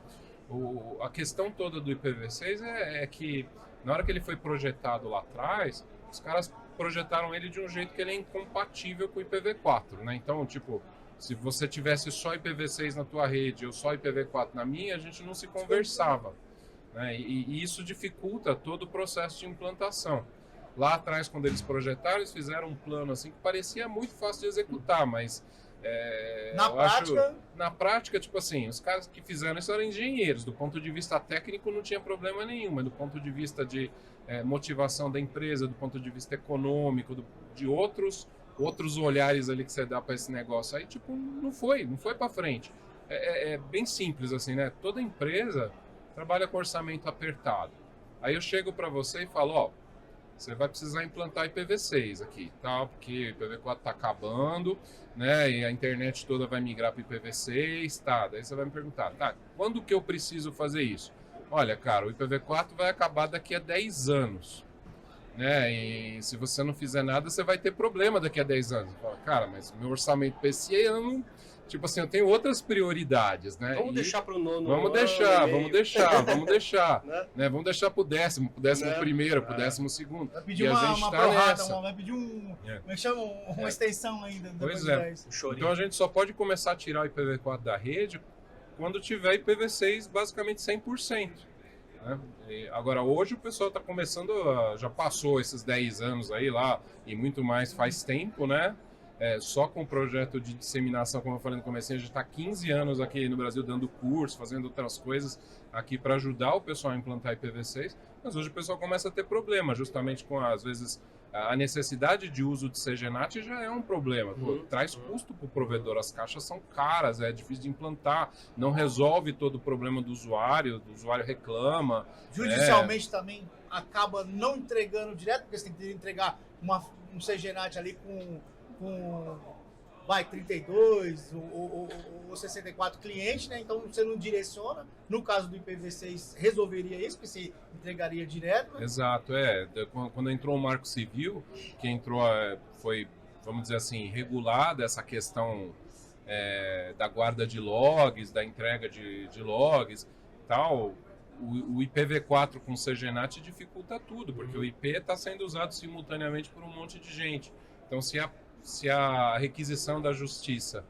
A questão toda do IPv6 é que, na hora que ele foi projetado lá atrás, os caras projetaram ele de um jeito que ele é incompatível com o IPv4, né? Então, tipo, se você tivesse só IPv6 na tua rede ou só IPv4 na minha, a gente não se conversava, né? E isso dificulta todo o processo de implantação. Lá atrás, quando eles projetaram, eles fizeram um plano assim que parecia muito fácil de executar, mas na prática, tipo assim, os caras que fizeram isso eram engenheiros. Do ponto de vista técnico não tinha problema nenhum, mas do ponto de vista de motivação da empresa, do ponto de vista econômico, de outros olhares ali que você dá para esse negócio, aí tipo, não foi para frente. É bem simples assim, né? Toda empresa trabalha com orçamento apertado. Aí eu chego para você e falo, ó, você vai precisar implantar IPv6 aqui, tá? Porque o IPv4 está acabando, né? E a internet toda vai migrar para IPv6, tá? Daí você vai me perguntar, tá? Quando que eu preciso fazer isso? Olha, cara, o IPv4 vai acabar daqui a 10 anos, né? E se você não fizer nada, você vai ter problema daqui a 10 anos. Fala, cara, mas meu orçamento para esse ano, tipo assim, eu tenho outras prioridades, né? Vamos deixar para o nono. Vamos deixar. Né? Vamos deixar para o 11º, para o 12º. Vai pedir e a uma gente tá prorrada, nessa. vai pedir como é que chama? Uma extensão ainda. Pois de é. 10. Então a gente só pode começar a tirar o IPv4 da rede quando tiver IPv6 basicamente 100%. Né? Agora, hoje o pessoal está começando, já passou esses 10 anos aí lá, e muito mais faz tempo, né? Só com o projeto de disseminação, como eu falei no começo, a gente está 15 anos aqui no Brasil dando curso, fazendo outras coisas aqui para ajudar o pessoal a implantar IPv6, mas hoje o pessoal começa a ter problema, justamente com, às vezes, a necessidade de uso de Segenat já é um problema. Traz custo para o provedor, as caixas são caras, é difícil de implantar, não resolve todo o problema do usuário reclama. Judicialmente também acaba não entregando direto, porque você tem que entregar um Segenat ali com 32 ou 64 clientes, né? Então você não direciona. No caso do IPv6 resolveria isso, porque você entregaria direto, né? Exato, quando entrou o Marco Civil, que entrou, foi, vamos dizer assim, regulada essa questão da guarda de logs, da entrega de logs e tal. O IPv4 com Segenat dificulta tudo, porque o IP está sendo usado simultaneamente por um monte de gente. Então, se a requisição da justiça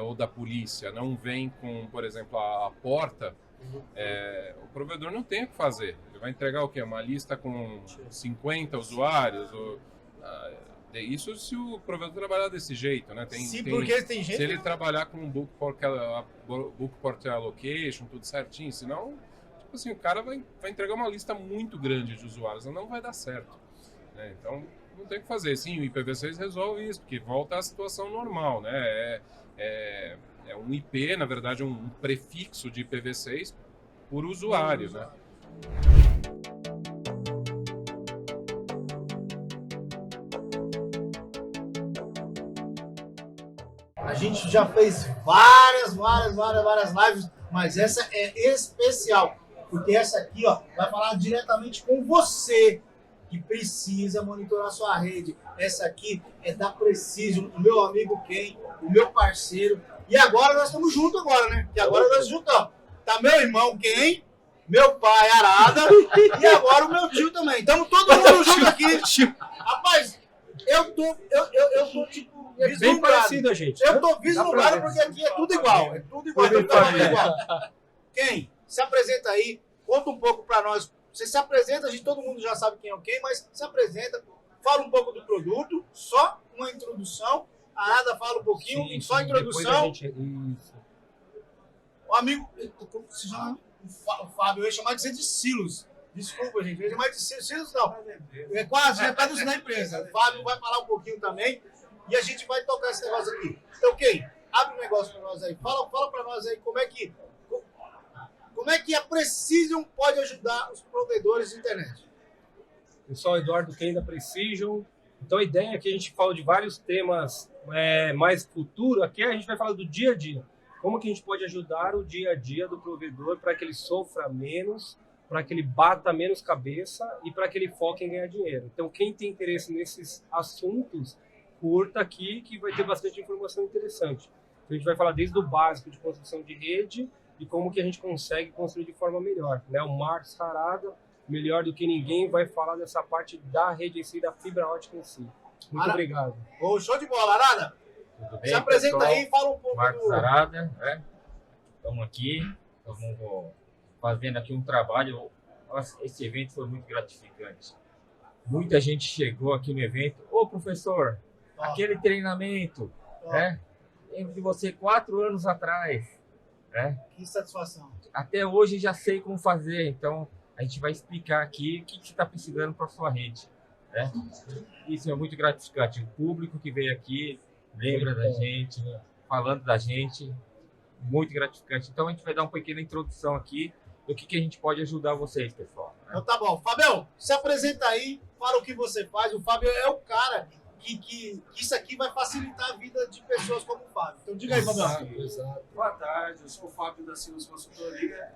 ou da polícia não vem com, por exemplo, a porta, o provedor não tem o que fazer. Ele vai entregar o quê? Uma lista com 50 usuários? Isso se o provedor trabalhar desse jeito, né? Porque tem gente... Se ele trabalhar com book port allocation, tudo certinho, senão, tipo assim, o cara vai entregar uma lista muito grande de usuários, não vai dar certo, né? Então, não tem o que fazer. Sim, o IPv6 resolve isso, porque volta à situação normal, né? É um IP, na verdade, um prefixo de IPv6 por usuário, né? A gente já fez várias lives, mas essa é especial, porque essa aqui, ó, vai falar diretamente com você que precisa monitorar sua rede. Essa aqui é da Precision, o meu amigo Ken, o meu parceiro. E agora nós estamos juntos agora, né? Que agora nós juntamos. Tá meu irmão Ken, meu pai Arada e agora o meu tio também. Estamos todo mundo junto aqui. Rapaz, eu tô tipo vislumbrado. Bem parecido a gente. Eu tô vislumbrado porque aqui é tudo igual. É tudo igual. Ken, se apresenta aí, conta um pouco para nós. Você se apresenta, todo mundo já sabe quem é o quem, mas se apresenta, fala um pouco do produto, só uma introdução. A Arada fala um pouquinho, só a introdução. O amigo, como se chama? O Fábio, eu ia chamar de ser de Silos. Desculpa, gente, eu ia chamar de Silos, não. É quase, é para da empresa. O Fábio vai falar um pouquinho também e a gente vai tocar esse negócio aqui. Então, quem? Abre um negócio para nós aí. Fala para nós aí como é que a Precision pode ajudar os provedores de internet. Pessoal, Eduardo Ken da Precision. Então a ideia é que a gente fala de vários temas mais futuro. Aqui a gente vai falar do dia a dia. como que a gente pode ajudar o dia a dia do provedor para que ele sofra menos, para que ele bata menos cabeça e para que ele foque em ganhar dinheiro. Então, quem tem interesse nesses assuntos, curta aqui que vai ter bastante informação interessante. Então, a gente vai falar desde o básico de construção de rede e como que a gente consegue construir de forma melhor, né? O Marcos Harada, melhor do que ninguém, vai falar dessa parte da rede em si, da fibra ótica em si. Muito obrigado. Ô, show de bola, Arada. Tudo bem, Se apresenta pessoal? aí e fala um pouco Marcos Harada, né? Estamos aqui, estamos fazendo aqui um trabalho. Nossa, esse evento foi muito gratificante. Muita gente chegou aqui no evento. Ô, professor, aquele treinamento, né? Lembro de você 4 anos atrás, né? Que satisfação. Até hoje já sei como fazer, então a gente vai explicar aqui o que você está precisando para a sua rede, né? Isso é muito gratificante. O público que veio aqui lembra da gente, né? Falando da gente, muito gratificante. Então a gente vai dar uma pequena introdução aqui do que a gente pode ajudar vocês, pessoal. Né? Então tá bom. Fabião, se apresenta aí, fala o que você faz. O Fábio é o cara que isso aqui vai facilitar a vida de pessoas como o Fábio. Então diga aí, Fabião. Exato. Boa tarde, eu sou o Fábio da Silva Consultoria.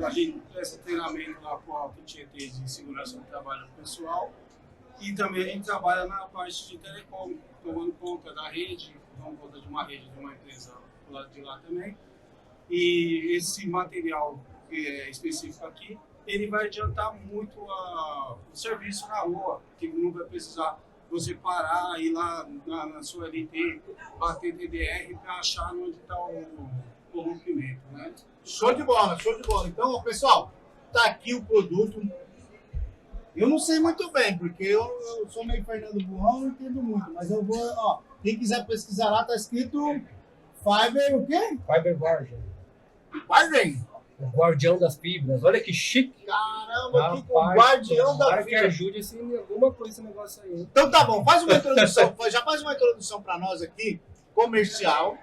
A gente presta treinamento na POP Tietê de segurança do trabalho do pessoal e também a gente trabalha na parte de telecom, tomando conta da rede, tomando conta de uma rede de uma empresa do lado de lá também. E esse material específico aqui, ele vai adiantar muito o serviço na rua, que não vai precisar você parar, ir lá na sua LT, bater TDR para achar onde está o rompimento, né? Show de bola, show de bola. Então, ó, pessoal, tá aqui o produto. Eu não sei muito bem, porque eu sou meio Fernando Burrão, não entendo muito, mas eu vou, ó, quem quiser pesquisar lá, tá escrito Fiber, o quê? Fiber Guardian. Fiber. O guardião das fibras. Olha que chique. Caramba, que o guardião da Para que fibra. ajude em alguma coisa esse negócio aí. Então tá bom, faz uma introdução, já faz uma introdução para nós aqui, comercial,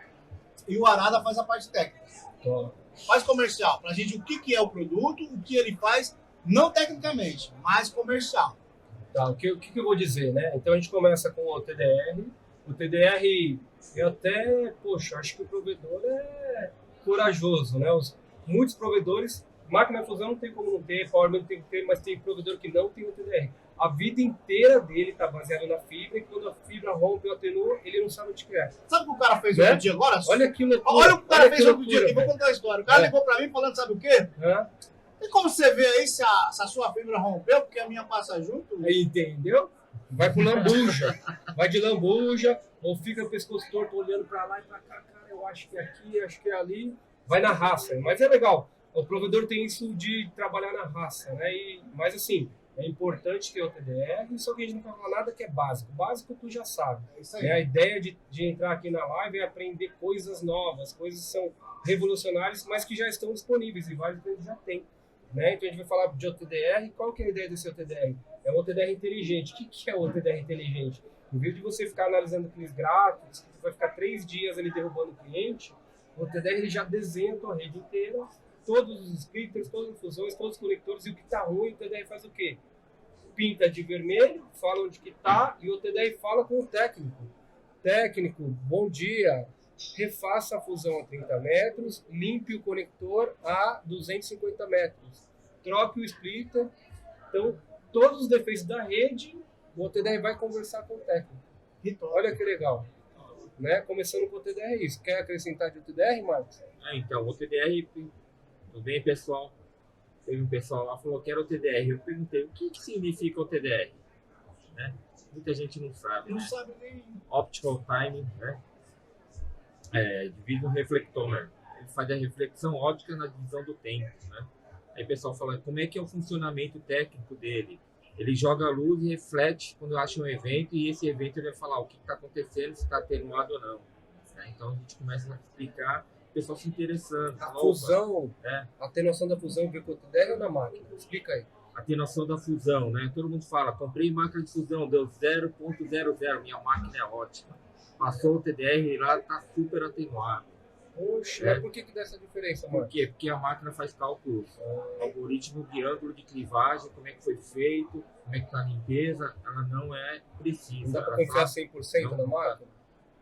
e o Arada faz a parte técnica. Então, Faz comercial, pra gente o que é o produto, o que ele faz, não tecnicamente, mas comercial. tá, o que eu vou dizer, né? Então a gente começa com o TDR. O TDR, eu até, poxa, acho que o provedor é corajoso, né? Muitos provedores, máquina de fusão não tem como não ter, Powerman tem que ter, mas tem provedor que não tem o TDR. A vida inteira dele está baseada na fibra e quando a fibra rompe ou atenua, ele não sabe onde que é. Sabe o que o cara fez Né? outro dia agora? Olha que loucura. Olha o que o cara fez que outro dia aqui, vou contar a história. O cara ligou pra mim falando, sabe o quê? Hã? Tem como você ver aí se a sua fibra rompeu, porque a minha passa junto? Aí, entendeu? Vai pro lambuja. Vai de lambuja, ou fica o pescoço torto olhando pra lá e pra cá. Cara, eu acho que é aqui, acho que é ali. Vai na raça. Mas é legal. O provedor tem isso de trabalhar na raça, né? Mas assim, é importante ter o TDR, só que a gente não vai falar nada que é básico. Básico tu já sabe. É isso aí. Né? A ideia de entrar aqui na live é aprender coisas novas, coisas que são revolucionárias, mas que já estão disponíveis e vários deles já tem. Né? Então a gente vai falar de OTDR. Qual que é a ideia desse OTDR? É um OTDR inteligente. O que é o OTDR inteligente? Em vez de você ficar analisando aqueles gráficos, que você vai ficar 3 dias ali derrubando o cliente, o OTDR ele já desenha a tua rede inteira, todos os splitters, todas as fusões, todos os conectores, e o que está ruim, o TDR faz o quê? Pinta de vermelho, fala onde que está, e o TDR fala com o técnico. Técnico, bom dia, refaça a fusão a 30 metros, limpe o conector a 250 metros, troque o splitter. Então, todos os defeitos da rede, o OTDR vai conversar com o técnico. Olha que legal. Né? Começando com o OTDR, isso. Quer acrescentar de OTDR, Marcos? Então, o TDR, tudo bem, pessoal? Teve um pessoal lá que falou que era o TDR. Eu perguntei, o que significa o TDR? Né? Muita gente não sabe. Não Né? sabe nem. Optical Timing, né? Divide um reflector. Ele faz a reflexão óptica na divisão do tempo. Né? Aí o pessoal fala, como é que é o funcionamento técnico dele? Ele joga a luz e reflete quando acha um evento, e esse evento ele vai falar o que está acontecendo, se está atenuado ou não. Né? Então a gente começa a explicar, o pessoal se interessando. A Opa, fusão, a atenuação da fusão vem com o TDR ou na máquina? Explica aí. atenuação da fusão, né? Todo mundo fala, comprei máquina de fusão, deu 0.00, minha máquina é ótima. Passou o TDR lá, está super atenuado. Poxa, mas por que dá essa diferença, Por mano? quê? Porque a máquina faz cálculos, algoritmo de ângulo de clivagem, como é que foi feito, como é que está a limpeza, ela não é precisa. Não dá pra Ela confiar faz- 100% na Não, máquina?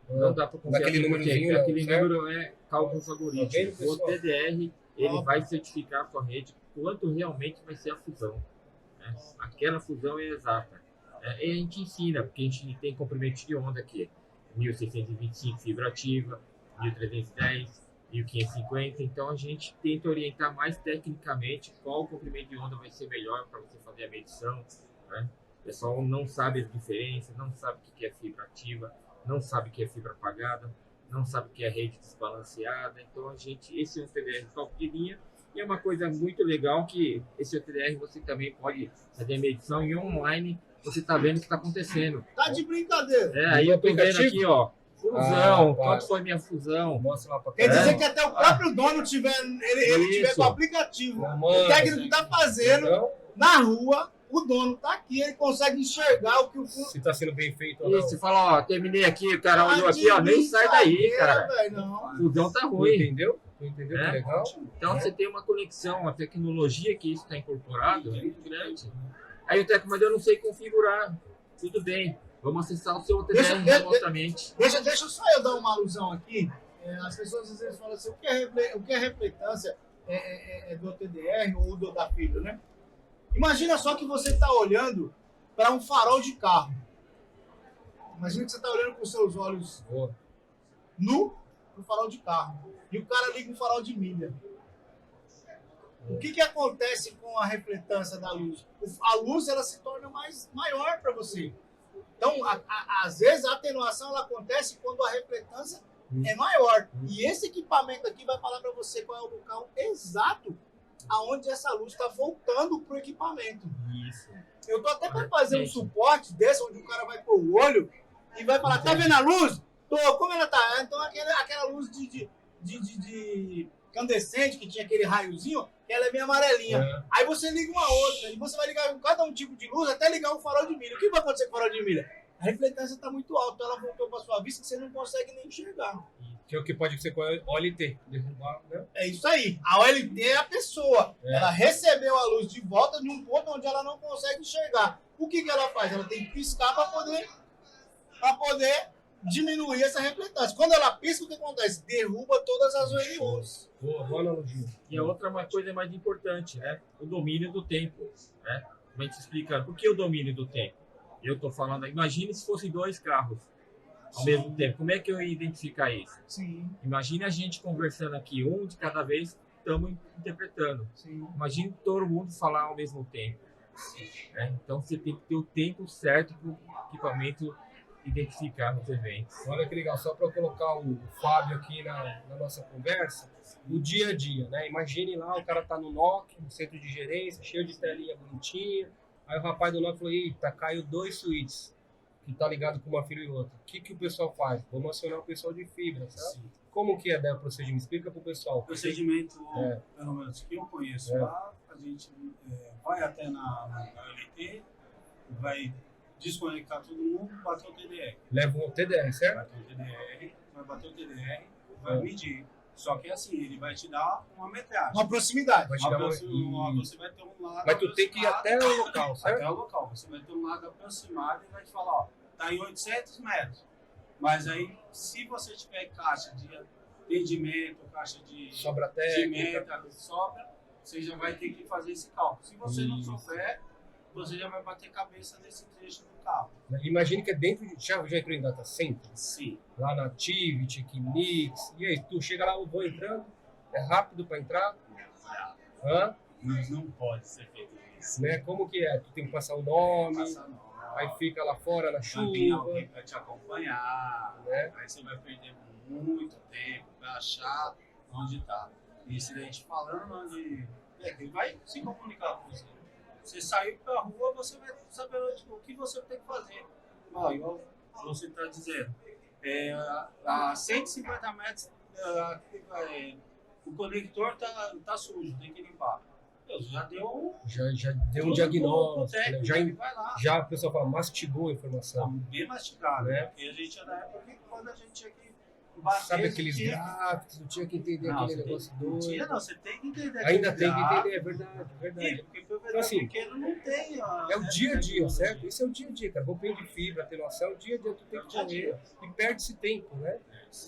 Não dá para confiar Naquele númerozinho, não, aquele certo? número é cálculos algorítmicos. vendo, O pessoal? TDR, ele vai certificar a sua rede quanto realmente vai ser a fusão. Né? Aquela fusão é exata. E a gente ensina, porque a gente tem comprimento de onda aqui. 1625 fibra ativa, 1310, 1550. Então a gente tenta orientar mais tecnicamente qual comprimento de onda vai ser melhor para você fazer a medição. Né? O pessoal não sabe as diferenças, não sabe o que é fibra ativa, não sabe o que é fibra apagada, não sabe o que é rede desbalanceada. Então esse é um TDR top de linha. E é uma coisa muito legal que esse OTDR você também pode fazer a medição e online você está vendo o que está acontecendo. Tá de brincadeira. Aí eu tô vendo aqui, ó, fusão, claro. quanto foi minha fusão. Mostra lá pra Quer cá. dizer que até o próprio dono tiver, ele tiver Isso. com o aplicativo. Mano, O técnico tá fazendo Então, na rua, o dono tá aqui, ele consegue enxergar o que o se tá sendo bem feito ou não. E você fala, ó, terminei aqui, o cara olhou Tá aqui, ó, de nem sai daí, brincadeira, cara. velho, não. Fusão tá Tu ruim. entendeu? Tu entendeu que legal? Então você tem uma conexão, uma tecnologia que isso está incorporado é muito grande. Aí o técnico, mas eu não sei configurar. Tudo bem, vamos acessar o seu OTDR remotamente. Deixa só eu dar uma alusão aqui. As pessoas às vezes falam assim, o que é refletância do OTDR ou da fibra, né? Imagina só que você está olhando para um farol de carro. Imagina que você está olhando com os seus olhos nu para o farol de carro. E o cara liga um farol de milha. O que acontece com a refletância da luz? A luz ela se torna maior para você. Então, às vezes, a atenuação ela acontece quando a refletância é maior. E esse equipamento aqui vai falar para você qual é o local exato aonde essa luz está voltando para o equipamento. Isso. Eu tô até para fazer um suporte desse, onde o cara vai pôr o olho e vai falar, tá vendo a luz? Tô, como ela tá? Então, aquela luz de incandescente, que tinha aquele raiozinho, ela é bem amarelinha. Aí você liga uma outra, e você vai ligar cada um tipo de luz até ligar um farol de milha. O que vai acontecer com o farol de milha? A refletância está muito alta, ela voltou para sua vista que você não consegue nem enxergar. Que é o que pode ser com a OLT. Derrubar, né? É isso aí. A OLT é a pessoa. Ela recebeu a luz de volta de um ponto onde ela não consegue enxergar. O que ela faz? Ela tem que piscar para poder diminuir essa refletância. Quando ela pisca, o que acontece? Derruba todas as ONUs. Boa analogia. E a outra uma coisa mais importante, né? O domínio do tempo. Né? Como a gente explica, por que o domínio do tempo? Eu estou falando, imagine se fossem 2 carros ao mesmo tempo. Como é que eu ia identificar isso? Sim. Imagine a gente conversando aqui, um de cada vez, estamos interpretando. Sim. Imagine todo mundo falar ao mesmo tempo. Né? Então você tem que ter o tempo certo para o equipamento identificar nos eventos. Olha que legal, só para colocar o Fábio aqui na nossa conversa, o dia a dia, né? Imagine lá, o cara tá no NOC, no centro de gerência, cheio de telinha bonitinha. Aí o rapaz do NOC falou, eita, caiu 2 switches, que tá ligado com uma fibra e outra. O que o pessoal faz? Vamos acionar o pessoal de fibra, sabe? Sim. Como que é o procedimento? Explica pro pessoal. O procedimento, pelo menos que eu conheço lá, a gente vai até na LT, vai desconectar todo mundo, bater o TDR. Leva o TDR, certo? Vai bater o TDR, vai medir. Só que assim, ele vai te dar uma metragem. Uma proximidade. Vai te dar você vai ter um lado. Mas tu tem que ir até o local, certo? Até o local. Você vai ter um lado aproximado e vai te falar, ó, tá em 800 metros. Mas aí, se você tiver caixa de atendimento, caixa de sobra técnica, de sobra, você já vai ter que fazer esse cálculo. Se você não souber, você já vai bater cabeça nesse trecho do carro. Imagine que é dentro de... Já entrou em data center? Sim. Lá na Tivit, Equinix. E aí, tu chega lá, eu vou entrando, é rápido para entrar? Mas não pode ser feito isso. Né? Como que é? Tu tem que passar o nome, aí fica lá fora na chuva. Tem alguém para te acompanhar, né? Aí você vai perder muito tempo para achar onde está. Incidente falando onde... ele vai se comunicar com você. Você sair para a rua, você vai saber o que você tem que fazer. Ó, igual você está dizendo, a 150 metros, o conector tá sujo, tem que limpar. Já deu um diagnóstico. Técnico, já o pessoal fala, mastigou a informação. Tá bem mastigado, né? Porque a gente, na época, quando a gente tinha que sabe aqueles gráficos, não tinha que entender aquele negócio doido. Tinha, não, você tem que entender. Ainda tem que entender, é verdade, é verdade. Porque o provedor Então, assim, pequeno não tem. É o dia a dia, certo? Isso é o dia a dia, cara. Roupinho de fibra, ter noção, o dia a dia tu tem que correr e perde esse tempo, né?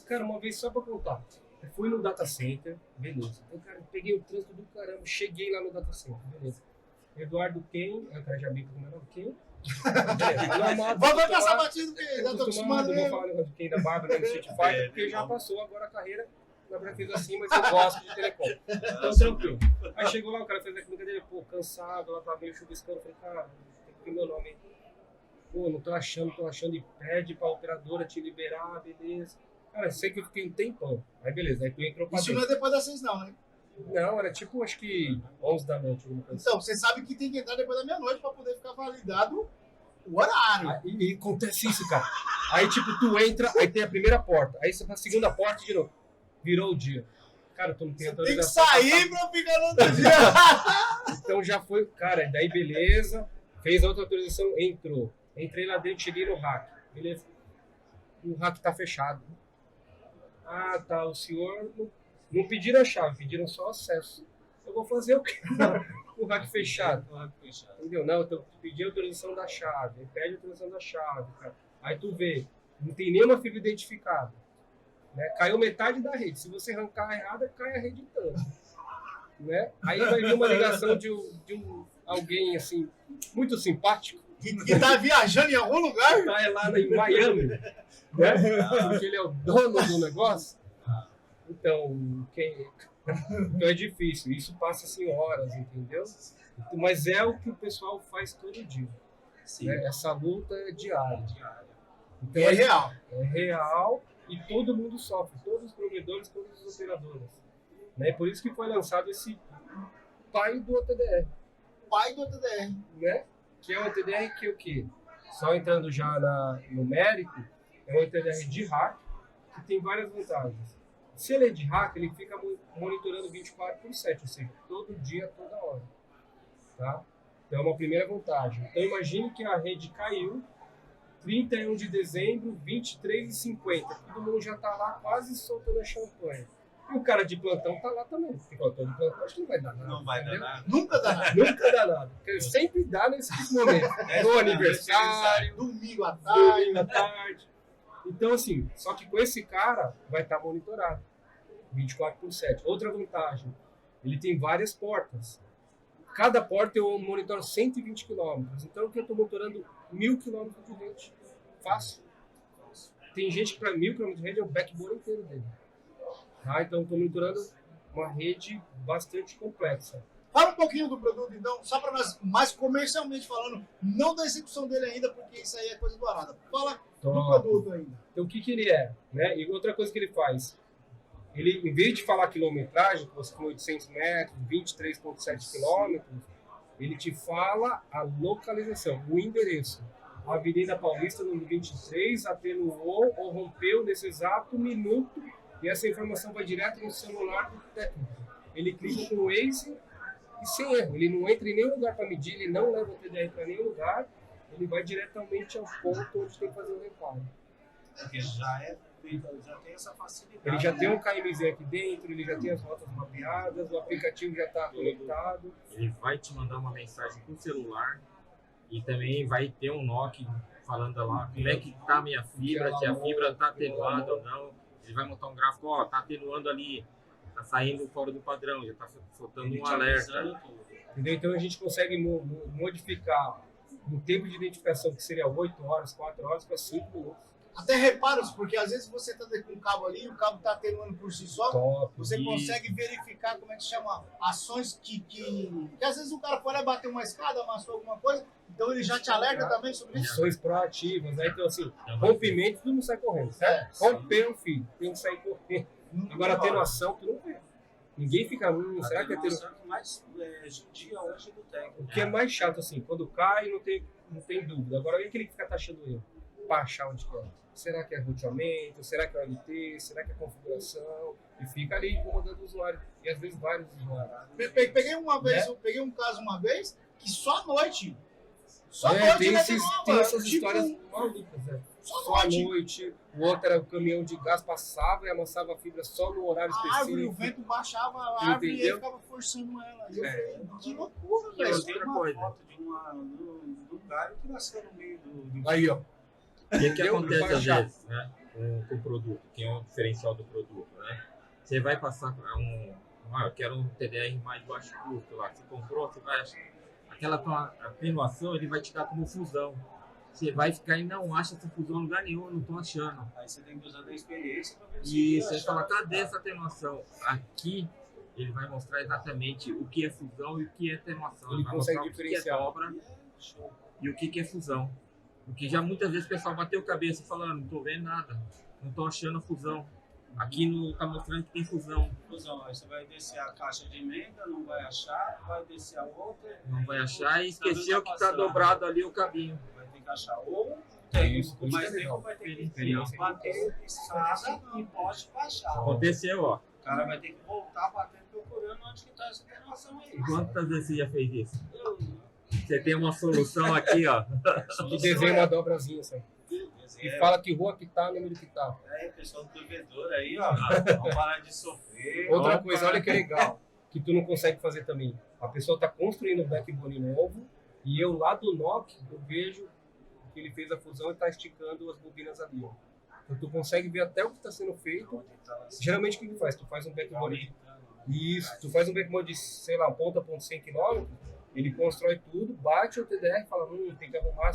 Cara, uma vez só pra contar, eu fui no data center, beleza. Então, cara, peguei o trânsito do caramba, cheguei lá no data center, beleza. Eduardo Ken, eu cara já brinco com o meu nome, Ken. Vamos passar batido, porque já tô acostumado. Não vou falar o negócio de Ken da Bárbara, nem do Street Fighter, porque já passou agora a carreira. Na verdade, fez assim, mas eu gosto de telecom. Então, tranquilo. Aí chegou lá, o cara fez a clínica dele, pô, cansado, ela tava meio chuviscando. Eu falei, cara, tem que ver meu nome aí. Pô, não tô achando, e pede pra operadora te liberar, beleza. Cara, sei que eu fiquei um tempão. Aí, beleza, aí tu entrou pra Isso não é depois das 6 não, né? Não, era tipo, acho que 11 da noite. Então, você sabe que tem que entrar depois da meia-noite pra poder ficar validado o horário. E acontece isso, cara. Aí, tipo, tu entra, aí tem a primeira porta. Aí você vai a segunda porta de novo. Virou o dia. Cara, tu não tem autorização. Tem que sair pra ficar no outro dia. Então já foi, cara, daí beleza. Fez a outra autorização, entrou. Entrei lá dentro, cheguei no hack. Beleza. O hack tá fechado. Ah, tá, o senhor... Não pediram a chave, pediram só acesso. Eu vou fazer o quê? O hack fechado. Entendeu? Não, eu pedi a autorização da chave. Ele pede a autorização da chave, cara. Aí tu vê, não tem nenhuma fibra identificada. Né? Caiu metade da rede. Se você arrancar errada, cai a rede toda. Né? Aí vai vir uma ligação de alguém assim, muito simpático. Que tá viajando em algum lugar? Tá lá em Miami. Né? Porque ele é o dono do negócio. Então, então é difícil. Isso passa assim horas, entendeu? Mas é o que o pessoal faz todo dia. Né? Essa luta é diária. Então, é real. É real e todo mundo sofre. Todos os provedores, todas as operadoras. Né? Por isso que foi lançado esse pai do OTDR. Pai do OTDR. Né? Que é o OTDR que é o quê? Só entrando já no mérito, é um OTDR de hack que tem várias vantagens. Se ele é de hack, ele fica monitorando 24/7, ou seja, todo dia, toda hora. Tá? Então é uma primeira vantagem. Então imagine que a rede caiu, 31 de dezembro, 23h50. Todo mundo já está lá quase soltando a champanhe. E o cara de plantão está lá também. Porque plantão de plantão acho que não vai dar nada. Não vai dar nada. Nunca dá nada. Nunca dá nada. Porque sempre dá nesse momento. No aniversário, domingo à tarde. Então, assim, só que com esse cara vai estar monitorado 24/7. Outra vantagem, ele tem várias portas. Cada porta eu monitoro 120 km. Então, eu estou monitorando 1.000 km de rede. Fácil. Tem gente que para 1.000 km de rede é o backbone inteiro dele. Tá? Então, estou monitorando uma rede bastante complexa. Fala um pouquinho do produto, então, só para nós, mais comercialmente falando, não da execução dele ainda, porque isso aí é coisa do Arada. Fala do produto ainda. Então, o que ele é? Né? E outra coisa que ele faz, ele, em vez de falar quilometragem, que você falou 800 metros, 23,7 quilômetros, ele te fala a localização, o endereço. A Avenida Paulista, número 23, atenuou ou rompeu nesse exato minuto, e essa informação vai direto no celular do técnico. Ele clica com o Waze e sem erro. Ele não entra em nenhum lugar para medir, ele não leva o TDR para nenhum lugar, ele vai diretamente ao ponto onde tem que fazer o reparo. Porque já tem essa facilidade. Ele já tem um KMZ aqui dentro, ele já tem as rotas mapeadas, o aplicativo já está conectado. Ele vai te mandar uma mensagem pro celular e também vai ter um NOC falando lá como é que tá a minha fibra, se a fibra tá atenuada ou não. Ele vai montar um gráfico, ó, tá atenuando ali, tá saindo fora do padrão, já tá soltando um alerta. Entendeu? Então a gente consegue modificar o tempo de identificação, que seria 8 horas, 4 horas, para 5 minutos. Até reparos, porque às vezes você está com um cabo ali e o cabo está atenuando por si só. Top. Você consegue verificar, como é que chama, ações que às vezes o cara foi lá bater uma escada, amassou alguma coisa, então ele já te alerta também sobre isso. Ações proativas, né? Então assim, rompimento, tu não sai correndo, certo? Romper, filho, tem que sair correndo. Agora, atenuação, tu não vê. Ninguém fica, será que é atenuação? Mais dia hoje do técnico. O que é mais chato, assim, quando cai, não tem dúvida. Agora, olha aquele que fica taxando erro, para achar onde quer. Será que é roteamento? Será que é OLT? Será que é configuração? E fica ali incomodando o usuário. E às vezes vários usuários. Peguei uma vez, eu peguei um caso uma vez, que só à noite. Só à É, noite tem, ele tem essas tipo, histórias malucas, né? só à noite. O outro era o caminhão de gás, passava e amassava a fibra só no horário A específico. árvore, o vento baixava a árvore e ele Entendeu? ficava forçando ela. É. Que loucura, Eu velho. tenho uma foto de um galho que nasceu no meio do... Aí, ó. O que Entendeu? acontece Vai às achar. vezes, né? Com o produto, que é o diferencial do produto, né? Você vai passar eu quero um TDR mais baixo custo lá. Você comprou, você vai achar. Aquela tua atenuação, ele vai te dar como fusão. Você vai ficar e não acha essa fusão em lugar nenhum, não tô achando. Aí você tem que usar da experiência para ver E você achar. fala, cadê essa atenuação? Aqui ele vai mostrar exatamente o que é fusão e o que é atenuação. Ele vai consegue mostrar o que é diferenciar. dobra e o que é fusão. Porque já muitas vezes o pessoal bateu cabeça falando, não tô vendo nada, não tô achando fusão. Aqui não tá mostrando que tem fusão. Fusão, aí você vai descer a caixa de emenda, não vai achar, vai descer a outra. Não vai achar e esqueceu que tá dobrado ali o cabinho. Vai ter que achar ou Isso, técnico mais isso é legal. tempo vai ter que enfiar, bater escada e pode baixar. Aconteceu, ó. O cara vai ter que voltar batendo procurando onde que tá essa atenuação aí. Quantas vezes você já fez isso? Você tem uma solução aqui, ó. Que desenha uma dobrazinha, assim. E fala que rua que tá, número que tá. Aí, pessoal do provedor aí, ó. Vamos parar de sofrer. Outra coisa, olha que legal, que tu não consegue fazer também. A pessoa tá construindo um backbone novo e eu lá do NOC, eu vejo que ele fez a fusão e tá esticando as bobinas ali, ó. Então tu consegue ver até o que está sendo feito. Geralmente o que tu faz? Tu faz um backbone isso, tu faz um backbone de, sei lá, ponta a ponta 100 km, ele constrói tudo, bate o TDR e fala, tem que arrumar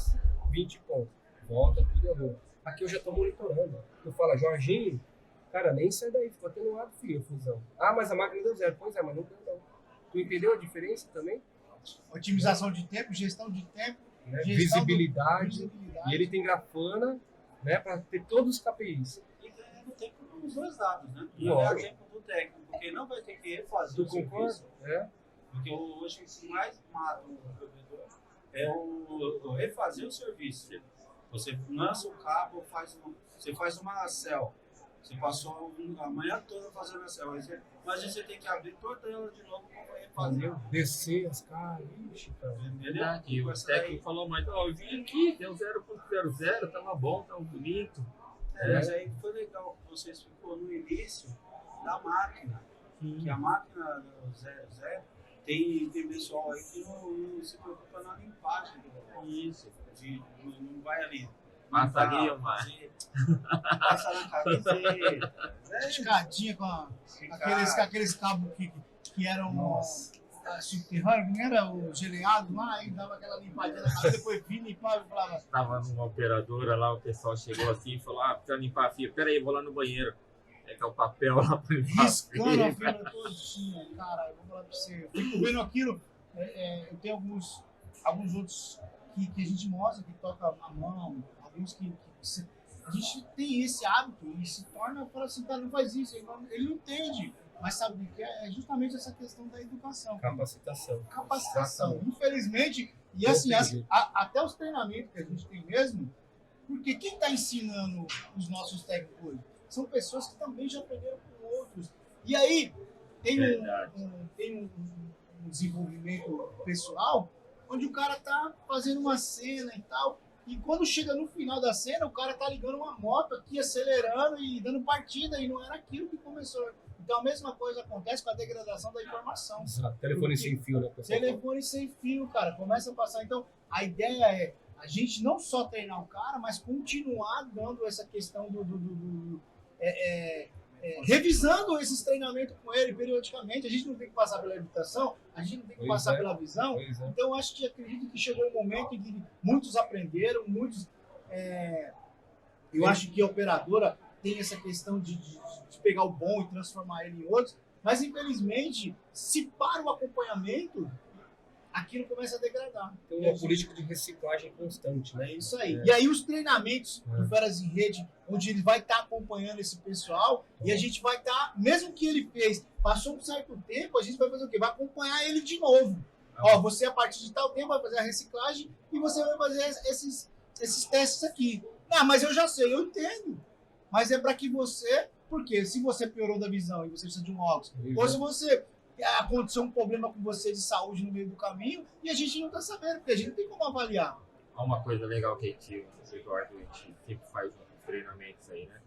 20 pontos. Volta tudo e arruma. Aqui eu já tô monitorando. Tu fala, Jorginho, cara, nem sai daí, ficou atenuado, filho, a fusão. Ah, mas a máquina deu zero. Pois é, mas não deu não. Tu entendeu a diferença também? Otimização de tempo, gestão de tempo, Né? gestão Visibilidade. E ele tem grafana, né, para ter todos os KPIs. E ganhando tempo nos dois lados, né? Lógico. Ganhar tempo do técnico, porque não vai ter que refazer Tu o concorda? serviço. É. Porque hoje o que mais mata o provedor é o refazer o serviço. Você lança o cabo, você faz uma cell. Você passou a manhã toda fazendo a cell. Mas você tem que abrir toda ela de novo para refazer. Descer as caras, ixi, cara. Verdade. E o técnico falou, mas ó, eu vim aqui, deu 0.00, tava bom, tava bonito. Mas aí foi legal que vocês ficou no início da máquina. Que a máquina do 00 tem pessoal aí que não se preocupa na limpagem do Isso. Não vai ali. Passa ali, mas... Passa na camiseta. escadinha com aqueles cabos que eram subterrâneos, não era o geleado lá, aí dava aquela limpadinha na cabeça, depois vinha, limpava e falava. Tava numa operadora lá, o pessoal chegou assim e falou, precisa limpar a fibra. Peraí, eu vou lá no banheiro. É que é o papel lá pra limpar Riscando a fibra todinha, cara, eu vou falar pra você. Eu fico vendo aquilo, eu tenho alguns outros que a gente mostra, que toca a mão, alguns que a gente tem esse hábito e se torna, fala assim, cara, não faz isso, ele não entende. Mas sabe o que é? É justamente essa questão da educação. Capacitação. Infelizmente, e assim, até os treinamentos que a gente tem mesmo, porque quem está ensinando os nossos técnicos hoje? São pessoas que também já aprenderam com outros. E aí, tem um desenvolvimento pessoal, onde o cara tá fazendo uma cena e tal, e quando chega no final da cena, o cara tá ligando uma moto aqui, acelerando e dando partida, e não era aquilo que começou. Então a mesma coisa acontece com a degradação da informação. Exato. Telefone sem fio, né, pessoal? Telefone sem fio, cara, começa a passar. Então a ideia é a gente não só treinar o cara, mas continuar dando essa questão revisando esses treinamentos com ele periodicamente. A gente não tem que passar pela educação, a gente não tem que passar pela visão. Então acredito que chegou um momento em que muitos aprenderam, muitos. Eu acho que a operadora tem essa questão de pegar o bom e transformar ele em outros, mas infelizmente, se para o acompanhamento, aquilo começa a degradar. Então, uma política de reciclagem constante, né? É isso aí. E aí os treinamentos do Feras em Rede, onde ele vai estar acompanhando esse pessoal, e a gente vai estar, mesmo que ele passou um certo tempo, a gente vai fazer o quê? Vai acompanhar ele de novo. Ó, você a partir de tal tempo vai fazer a reciclagem e você vai fazer esses testes aqui. Ah, mas eu já sei, eu entendo. Mas é para que você, porque se você piorou da visão e você precisa de um óculos, ou se você aconteceu um problema com você de saúde no meio do caminho e a gente não está sabendo, porque a gente não tem como avaliar. uma coisa legal que a gente sempre faz nos treinamentos aí, né?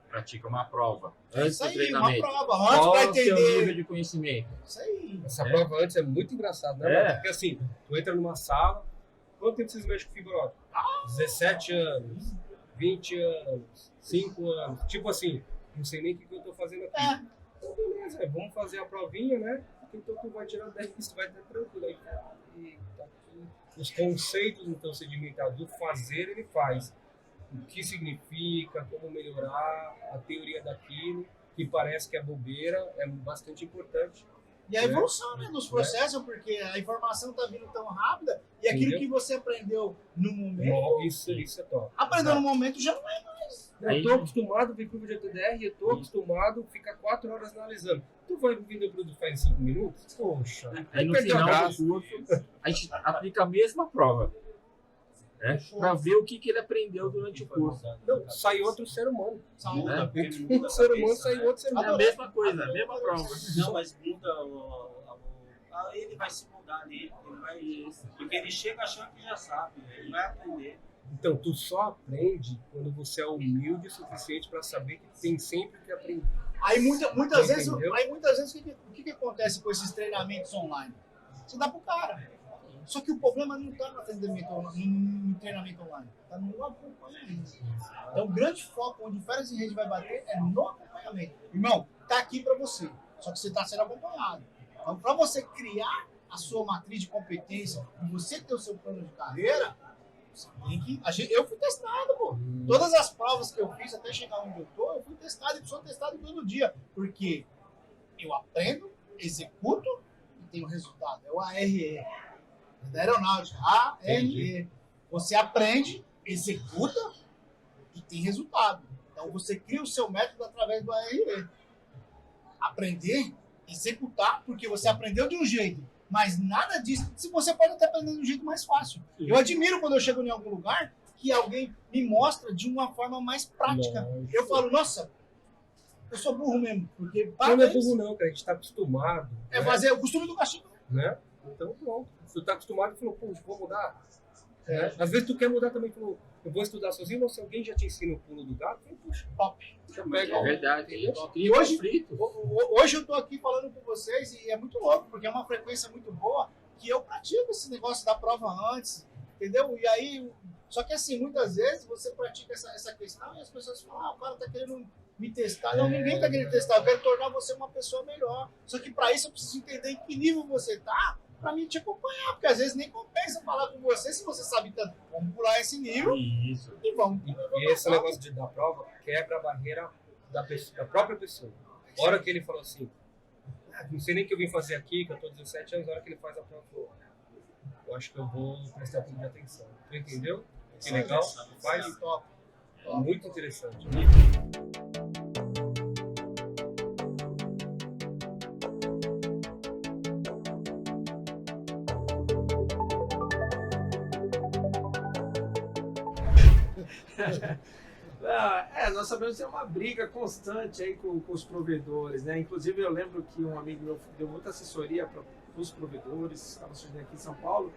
Pratica uma prova. Antes Isso do aí, treinamento. uma prova, antes Qual pra é o seu entender. nível de conhecimento? Isso aí. Essa prova antes é muito engraçado, né? É. Mano? Porque assim, tu entra numa sala, quanto tempo vocês mexem com fibra ótica? 17 anos, 20 anos, 5 anos. Tipo assim, não sei nem o que eu tô fazendo aqui. Então, beleza, vamos fazer a provinha, né? Então tu vai tirar 10, tu vai estar tranquilo. Aí, e tá aqui. Os conceitos, então, sedimentados do fazer, ele faz. O que significa, como melhorar, a teoria daquilo, que parece que é bobeira, é bastante importante. E a evolução, né, nos processos, porque a informação está vindo tão rápida e aquilo Entendeu? que você aprendeu no momento, Bom, isso é top. aprendeu no momento já não é mais. Eu tô acostumado a ver curva de ATDR, eu tô acostumado a ficar 4 horas analisando. Tu vai vender o produto faz em 5 minutos? Poxa. Aí no perdeu a final graça. do curso, a gente aplica a mesma prova. Né? Para ver o que ele aprendeu durante o curso. Não, sai outro ser humano. Né? Um ser humano sai outro ser É humano. a mesma coisa, a mesma prova. Não, mas muda ele vai se mudar ali, ele vai, porque ele chega achando que já sabe, ele vai aprender. Então, tu só aprende quando você é humilde o suficiente para saber que tem sempre que aprender. Aí muitas vezes, Entendeu? o que acontece com esses treinamentos online? Você dá pro cara. Só que o problema não está no atendimento, no treinamento online, está no acompanhamento. Então, o grande foco onde Férias em Rede vai bater é no acompanhamento. Irmão, tá aqui para você, só que você está sendo acompanhado. Então, para você criar a sua matriz de competência e você ter o seu plano de carreira, você tem que. Eu fui testado, pô. Todas as provas que eu fiz até chegar onde eu tô, eu fui testado e sou testado todo dia. Porque eu aprendo, executo e tenho resultado. É o ARE. Da aeronáutica. ARE. Você aprende, executa e tem resultado. Então você cria o seu método através do ARE. Aprender, executar, porque você aprendeu de um jeito. Mas nada disso, se você pode até aprender de um jeito mais fácil. Eu admiro quando eu chego em algum lugar que alguém me mostra de uma forma mais prática. Eu falo, nossa, eu sou burro mesmo. Porque Não é parabéns. burro não, cara. A gente tá acostumado. É né? fazer o costume do castigo. Né? Então, pronto. Se tu tá acostumado, tu falou, pô, vou mudar. Né? Às vezes tu quer mudar também, falou, eu vou estudar sozinho, ou se alguém já te ensina o pulo do gato, eu, puxa, top. Já pega É verdade. E hoje eu tô aqui falando com vocês e é muito louco, porque é uma frequência muito boa que eu pratico esse negócio da prova antes, entendeu? E aí, só que assim, muitas vezes você pratica essa questão e as pessoas falam, o cara tá querendo me testar. Não, ninguém tá querendo testar, eu quero tornar você uma pessoa melhor. Só que para isso eu preciso entender em que nível você tá, para mim te acompanhar, porque às vezes nem compensa falar com você se você sabe tanto. Vamos pular esse nível e vamos. E esse negócio da prova quebra a barreira da própria pessoa. A hora que ele falou assim, não sei nem o que eu vim fazer aqui, que eu tô 17 anos, a hora que ele faz a prova, eu acho que eu vou prestar um pouco de atenção. Tu entendeu? Que legal? Faz top. Muito interessante. Nós sabemos que é uma briga constante aí com os provedores, né? Inclusive eu lembro que um amigo meu deu muita assessoria para os provedores, estava surgindo aqui em São Paulo.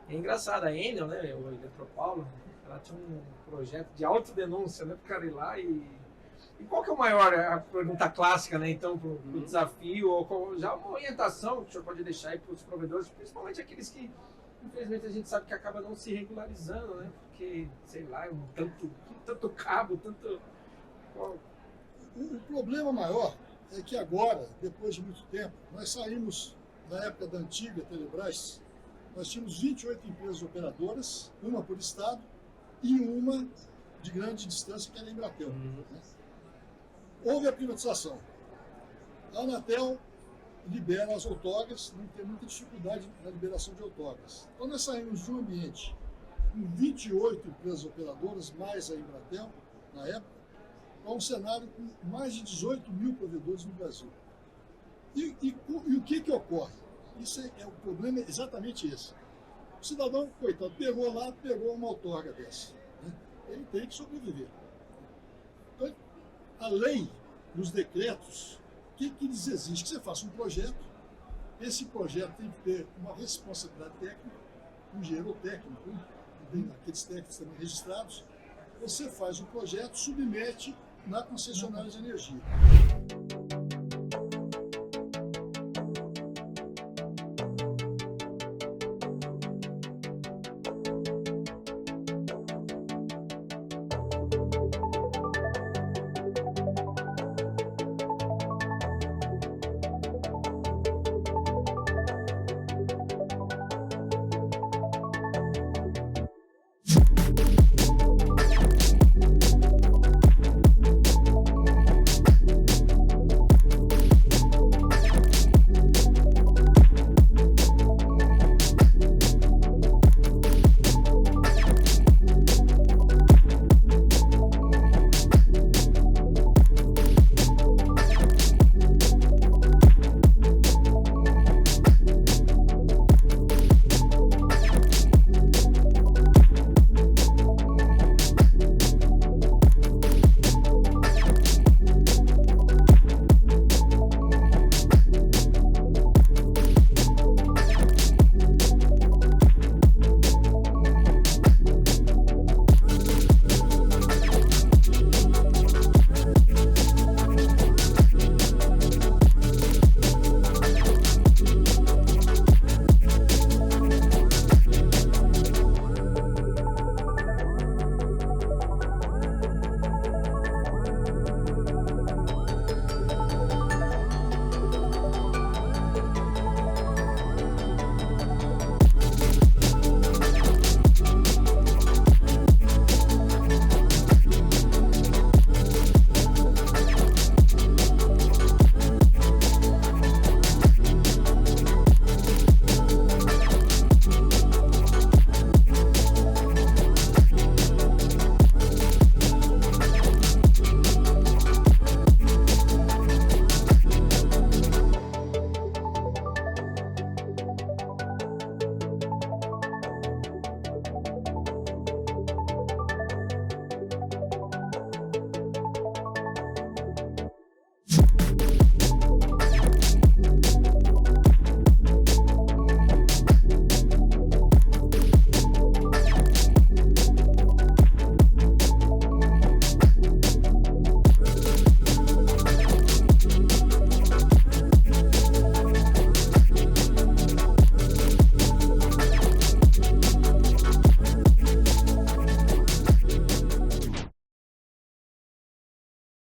É engraçado, a Enel, né, o Eletropaulo, ela tinha um projeto de autodenúncia, né, para o cara ir lá e qual que é o maior, a pergunta clássica, né, então, para o desafio, ou já uma orientação que o senhor pode deixar aí para os provedores, principalmente aqueles que, infelizmente, a gente sabe que acaba não se regularizando, né, porque, sei lá, tanto cabo, tanto... O problema maior é que agora, depois de muito tempo, nós saímos, na época da antiga Telebrás, nós tínhamos 28 empresas operadoras, uma por estado e uma de grande distância, que era a Embratel. Né? Houve a privatização. A Anatel libera as outorgas, não tem muita dificuldade na liberação de outorgas. Então nós saímos de um ambiente com 28 empresas operadoras, mais a Embratel, na época, para um cenário com mais de 18 mil provedores no Brasil. E o que ocorre? O problema é exatamente esse. O cidadão, coitado, pegou uma outorga dessa. Né? Ele tem que sobreviver. Então, a lei, os decretos, o que eles exigem? Que você faça um projeto, esse projeto tem que ter uma responsabilidade técnica, um engenheiro técnico, tem aqueles técnicos também registrados, você faz o projeto, submete na concessionária de energia.